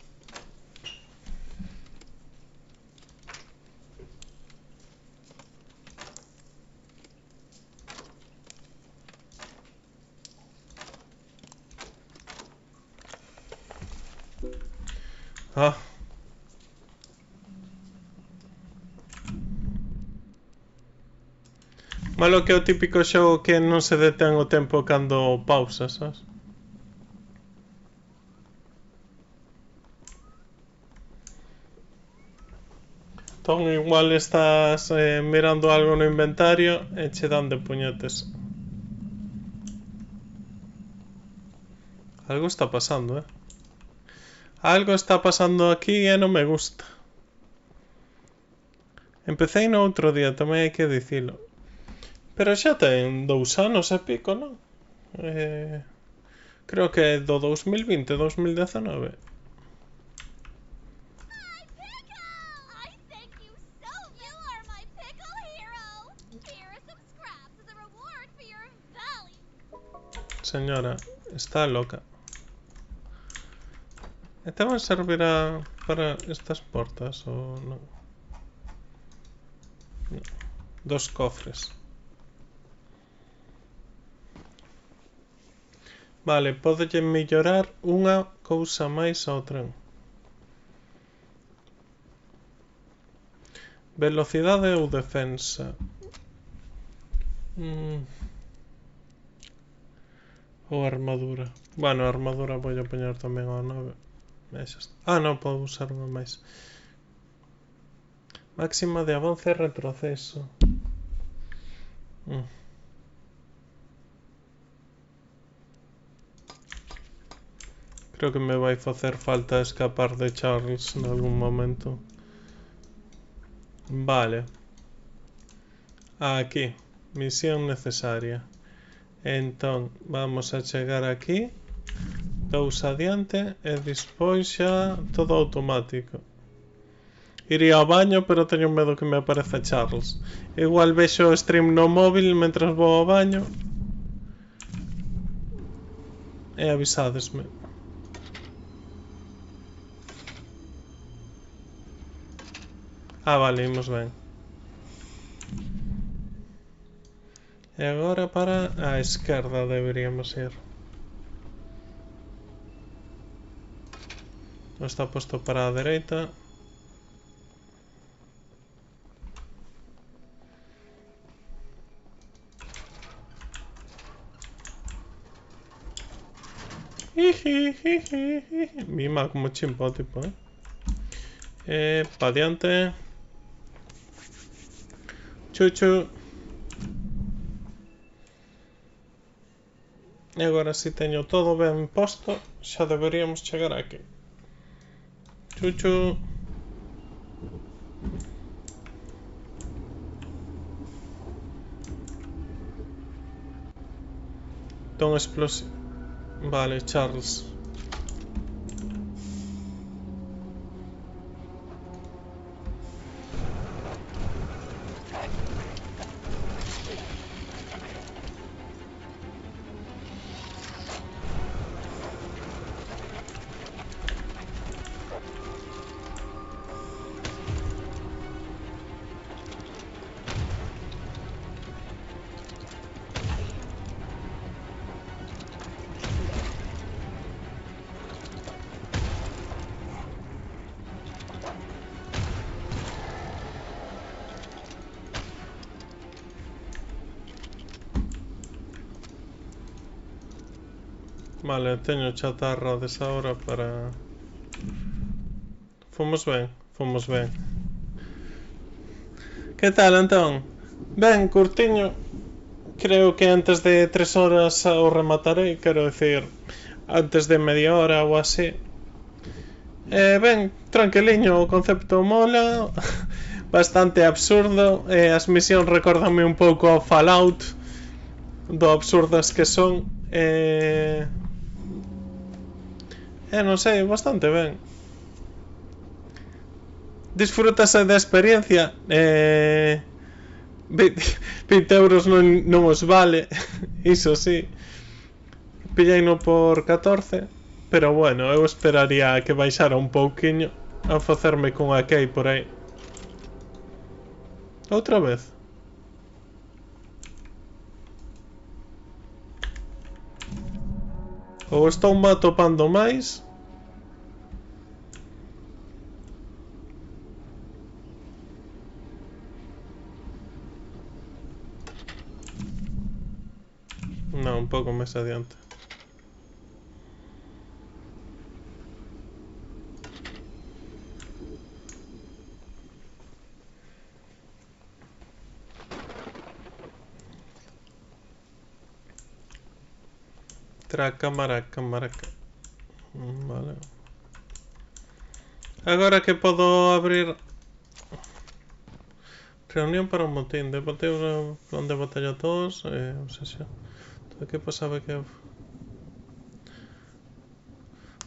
Ah. Malo que é o típico xogo que non se detén o tempo cando pausas, sabes? Entón igual estás mirando algo no inventario e che dan de puñetes. Algo está pasando, Algo está pasando aquí e non me gusta. Empecé no outro día, tamén hai que dicilo. Pero xa ten 2 anos e pico, non? Creo que é do 2020, 2019. Señora, está loca. E tamén servirá para estas portas ou non? No. 2 cofres. Vale, podolle mellorar unha cousa máis ao tren. Velocidade ou defensa? Ou armadura? Bueno, a armadura vou a poñer tamén ao 9. Ah, non, podo usar unha máis. Máxima de avance e retroceso. Creo que me vai facer falta escapar de Charles en algún momento. Vale. Aquí. Misión necesaria. Entón, vamos a chegar aquí. 2 adiante e despois xa todo automático. Iría ao baño, pero teño medo que me apareza Charles. Igual vexo o stream no móvil mentras vou ao baño. E avisadesme. Ah, vale, imos ben. E agora para a esquerda deberíamos ir. Non está posto para a dereita. Mima como chimpo, tipo, pa diante. Chuchu. E agora si teño todo ben posto, xa deberíamos chegar aquí. Chuchu. Ton explosivo. Vale, Charles. Vale, teño chatarra desa hora para... Fomos ben, fomos ben. Que tal, Antón? Ben, curtiño. Creo que antes de 3 horas o rematarei, quero decir, antes de media hora ou así. Ben, tranquiliño, o concepto mola, bastante absurdo, as misións recórdame un pouco ao Fallout, do absurdas que son. Non sei, bastante ben. Disfrútase da experiencia. 20 euros non os vale. Iso sí. Pillaino por 14. Pero bueno, eu esperaría que baixara un pouquiño a facerme con a key por aí. Outra vez. Ou estou me atopando máis. Non, un pouco máis adiante. Cámara. Vale. Agora que podo abrir reunión para un motín. Deporte un plan de batalla a todos. Obsesión. Todo equipo sabe que o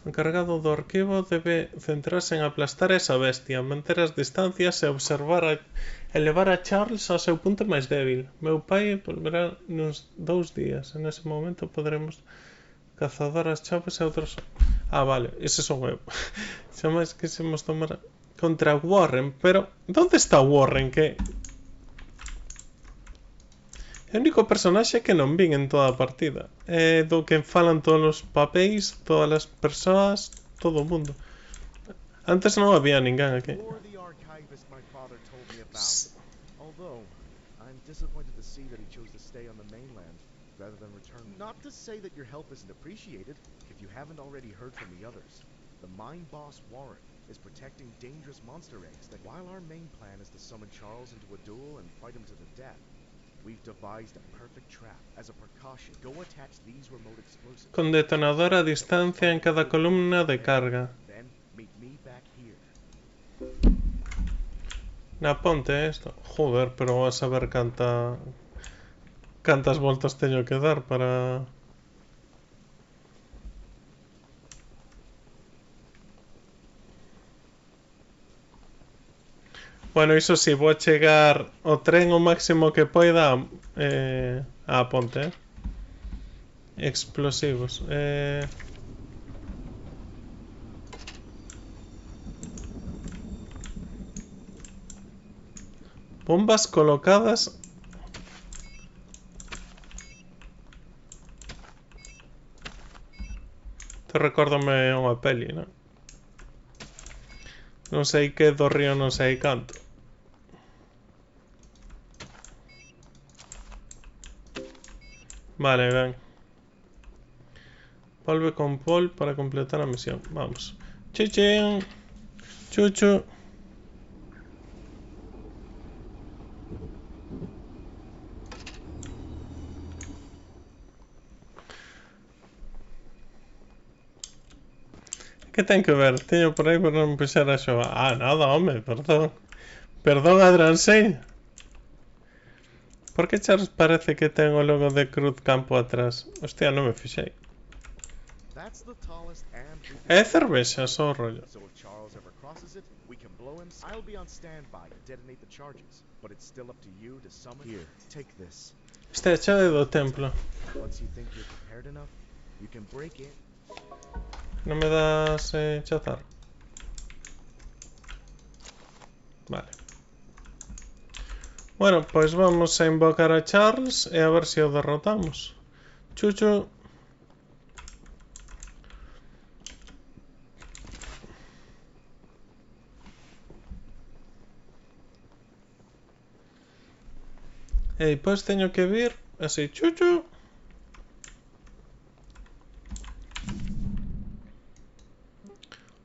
encargado do arquivo debe centrarse en aplastar esa bestia, manter as distancias e observar e levar a Charles ao seu punto máis débil. Meu pai volverá nuns 2 días. En ese momento poderemos cazador as chaves e outros... vale, ese son eu. Xa máis quisimos tomar contra Warren, pero onde está Warren? Que é o único personaxe que non vin en toda a partida. Do que falan todos os papéis, todas as persoas, todo o mundo. Antes non había ninguén aquí. Although I'm disappointed to see that he chose to stay on the mainland rather than return. Not to say that your help isn't appreciated, if you haven't already heard from the others. The mine boss Warren is protecting dangerous monster eggs that while our main plan is to summon Charles into a duel and fight him to the death, we've devised a perfect trap. As a precaution, go attach these remote explosives. Con detonador a distancia en cada columna de carga. Then meet me back here. Na ponte esto. Joder, pero vas a ver cantas voltas teño que dar para... Bueno, iso sí, vou chegar o tren o máximo que poida a ponte, Explosivos. Bombas colocadas. Te recórdame unha peli, non? Non sei que do río non sei canto. Vale, ben. Volve con Paul para completar a misión. Vamos. Chichín. Chuchu. Que ten que ver? Teño por aí por non puxar a xogar. Nada, home, perdón. Perdón, Adransei. Por que Charles parece que ten o logo de Cruz Campo atrás? Hostia, non me fixei. É cervexa, só o rollo. Esta é a chave do templo. Non me das chazar? Vale. Bueno, pois vamos a invocar a Charles e a ver se o derrotamos. Chuchu. E depois teño que vir así, chuchu.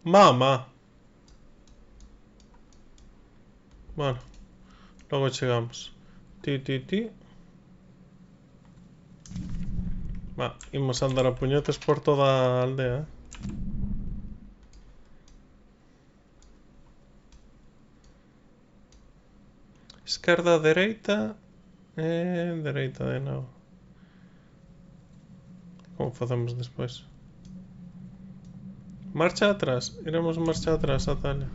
Mama. Bueno, logo chegamos. Ti. Imos andar a puñetes por toda a aldea. Esquerda, dereita. Dereita de novo. Como facemos despois? Marcha atrás. Iremos marcha atrás, Atalia.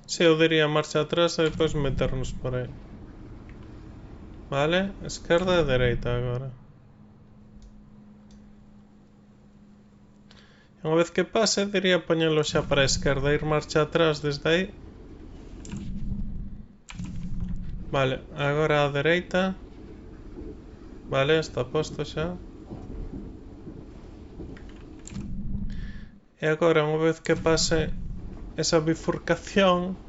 Si, eu diría marcha atrás e depois meternos por aí. Vale, esquerda e dereita agora. E unha vez que pase, diría poñelo xa para a esquerda e ir marcha atrás desde aí. Vale, agora a dereita. Vale, está posto xa. E agora, unha vez que pase esa bifurcación,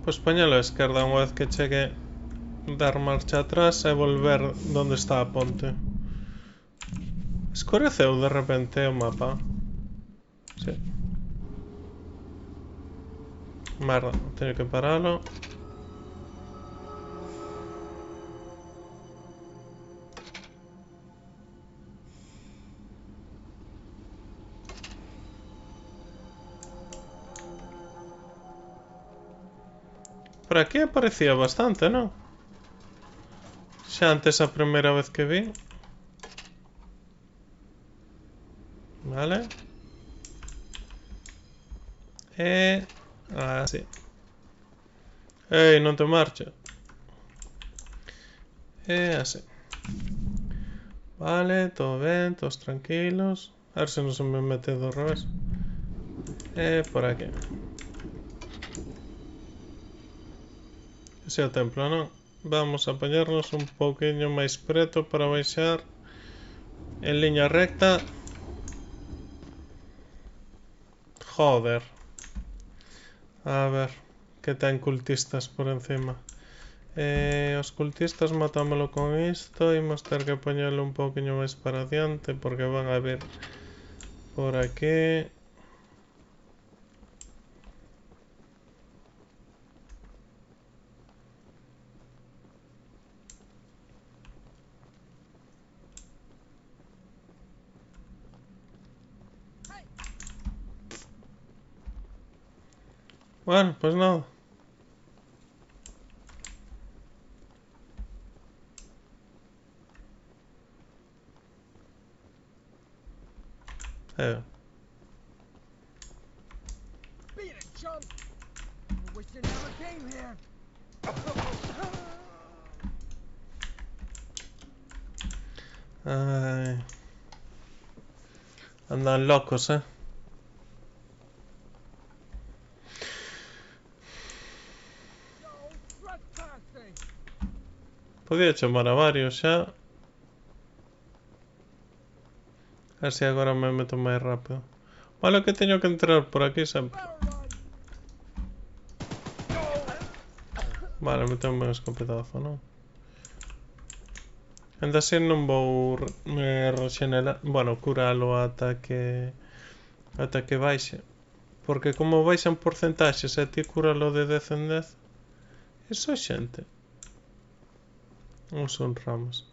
pois poñelo a esquerda unha vez que chegue, dar marcha atrás e volver donde está a ponte. Escureceu de repente o mapa. Sí. Merda, teño que paralo. Por aquí aparecía bastante, non? Xa antes a primeira vez que vi. Vale. Así. Ei, non te marcha. Así. Vale, todo ben, todos tranquilos. A ver se non se me mete do revés. Por aquí. Ese é o templo, non? Vamos a poñernos un pouquiño máis preto para baixar en liña recta. Joder. A ver, que ten cultistas por encima. Os cultistas matámoslo con isto. Imos ter que poñerlo un pouquiño máis para adiante porque van a vir por aquí. Bueno, pues nada. Being a chump! I wish you never came here! Ay. Andan locos, Podía chamar a varios xa. A ver se agora me meto máis rápido. Vale, que teño que entrar por aquí sempre. Vale, metemos un escopetazo, non? Ainda así non vou rexenerar, bueno, curalo ata que baixe. Porque como baixan porcentaxes e ti curalo de 10 en 10, iso é xente. Non son ramas.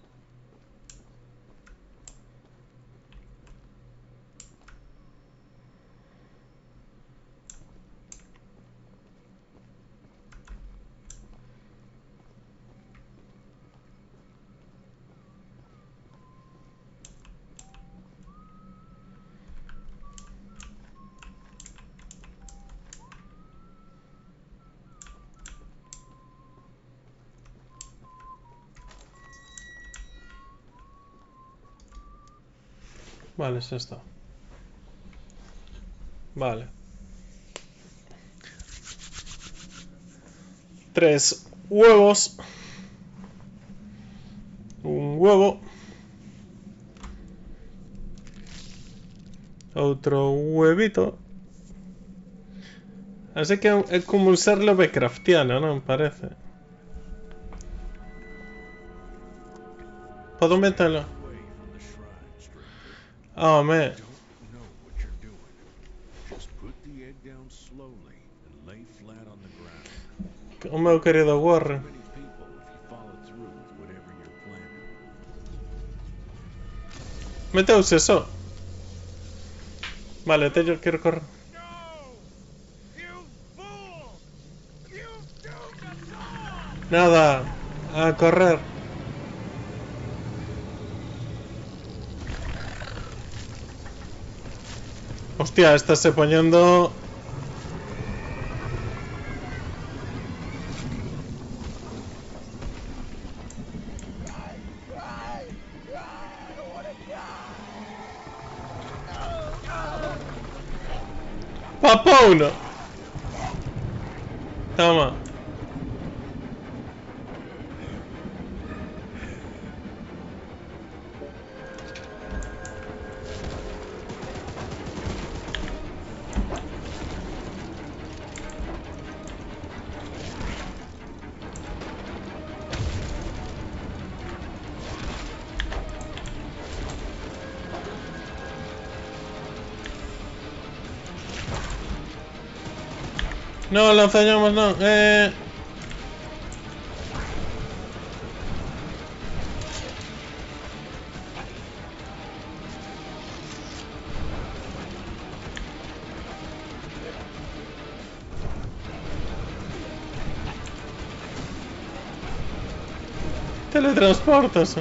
Vale, xa está. Vale. 3 huevos. Un huevo. Outro huevito. Así que é como un ser Lovecraftiano, non? Parece. Podo metelo? Oh, man. O meu querido Warren. Meteos eso. Vale, yo quiero correr. Nada, a correr. Hostia, estás se poniendo... ¡Papón! Toma. No, lanzallamas no. Teletransportas.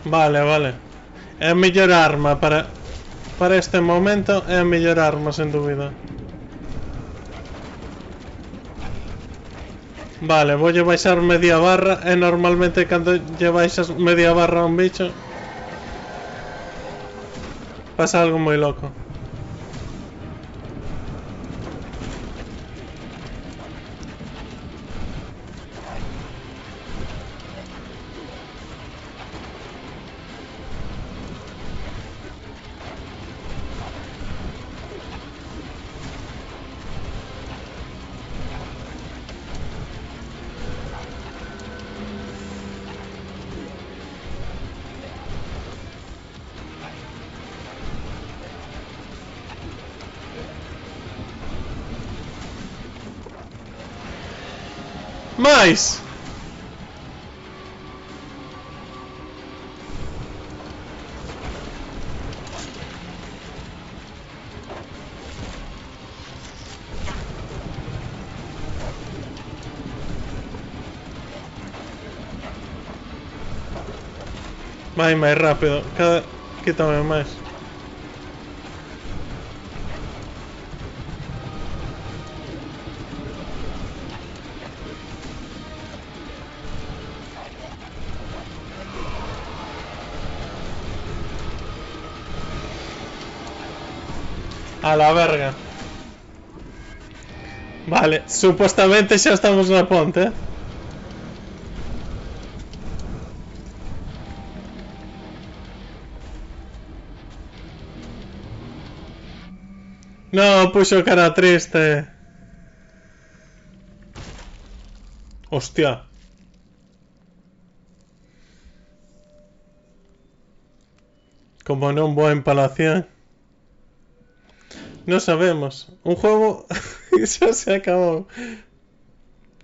Vale, vale. É a mellor arma para este momento, é a mellor arma, sen dúbida. Vale, voulle baixar media barra e normalmente cando lle baixas media barra a un bicho pasa algo moi loco. Mais! Vai máis rápido, quítame máis. A la verga. Vale, supuestamente xa estamos na ponte. No, puxo cara triste. Hostia. Como non boa empalación. No sabemos. Un juego xa se acabou.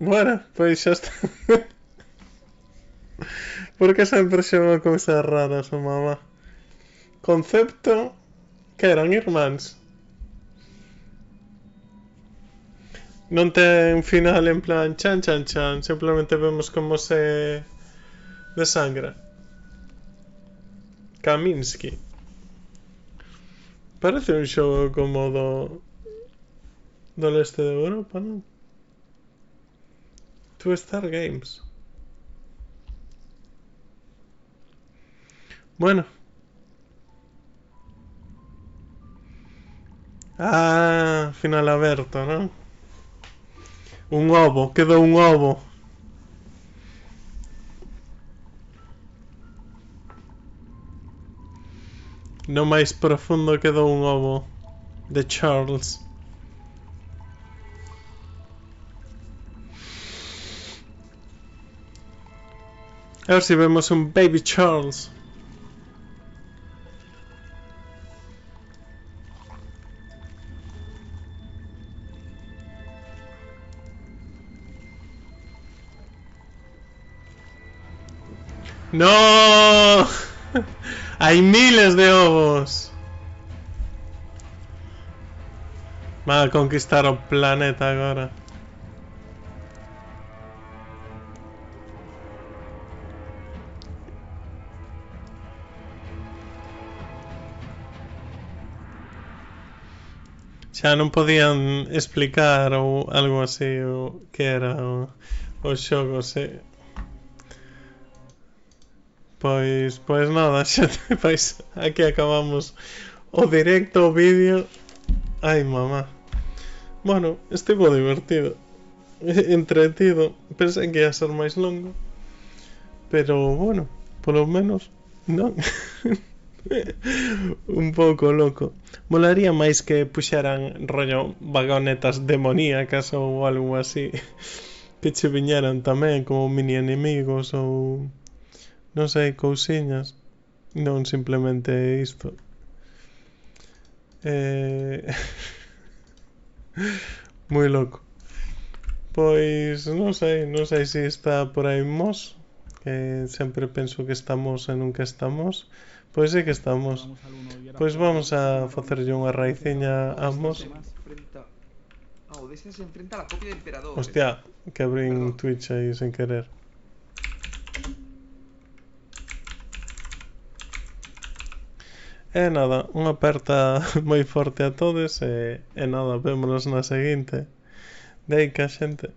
Bueno, pois xa está. Porque sempre xevo cousas raras o mamá. Concepto que eran irmáns. Non ten final en plan chan chan chan. Simplemente vemos como se desangra. Kaminsky. Parece un xogo como do leste de Europa, non? Two Star Games. Bueno. Ah, final aberto, non? Un ovo, quedou un ovo. No máis profundo quedou un ovo de Charles. A ver si vemos un Baby Charles. ¡No! Hay miles de ovos. Va a conquistar o planeta agora. Xa non podían explicar ou algo así o que era o xogo, se... Pois nada, xente, pois aquí acabamos o directo, o vídeo. Ai, mamá. Bueno, estivo divertido, entretido. Pensei que ia ser máis longo, pero bueno, polo menos non. Un pouco loco. Molaría máis que puxeran rollo vagonetas demoníacas ou algo así, que che viñeran tamén como mini enemigos ou non sei, cousiñas. Non simplemente isto. Moi loco. Pois non sei se está por aí Mos, que sempre penso que estamos e nunca estamos. Pois sí que estamos. Pois vamos a facerlle unha raiciña a Mos. Hostia, que abrín Twitch aí sen querer. E nada, unha aperta moi forte a todos e nada, vémonos na seguinte. Deica, xente.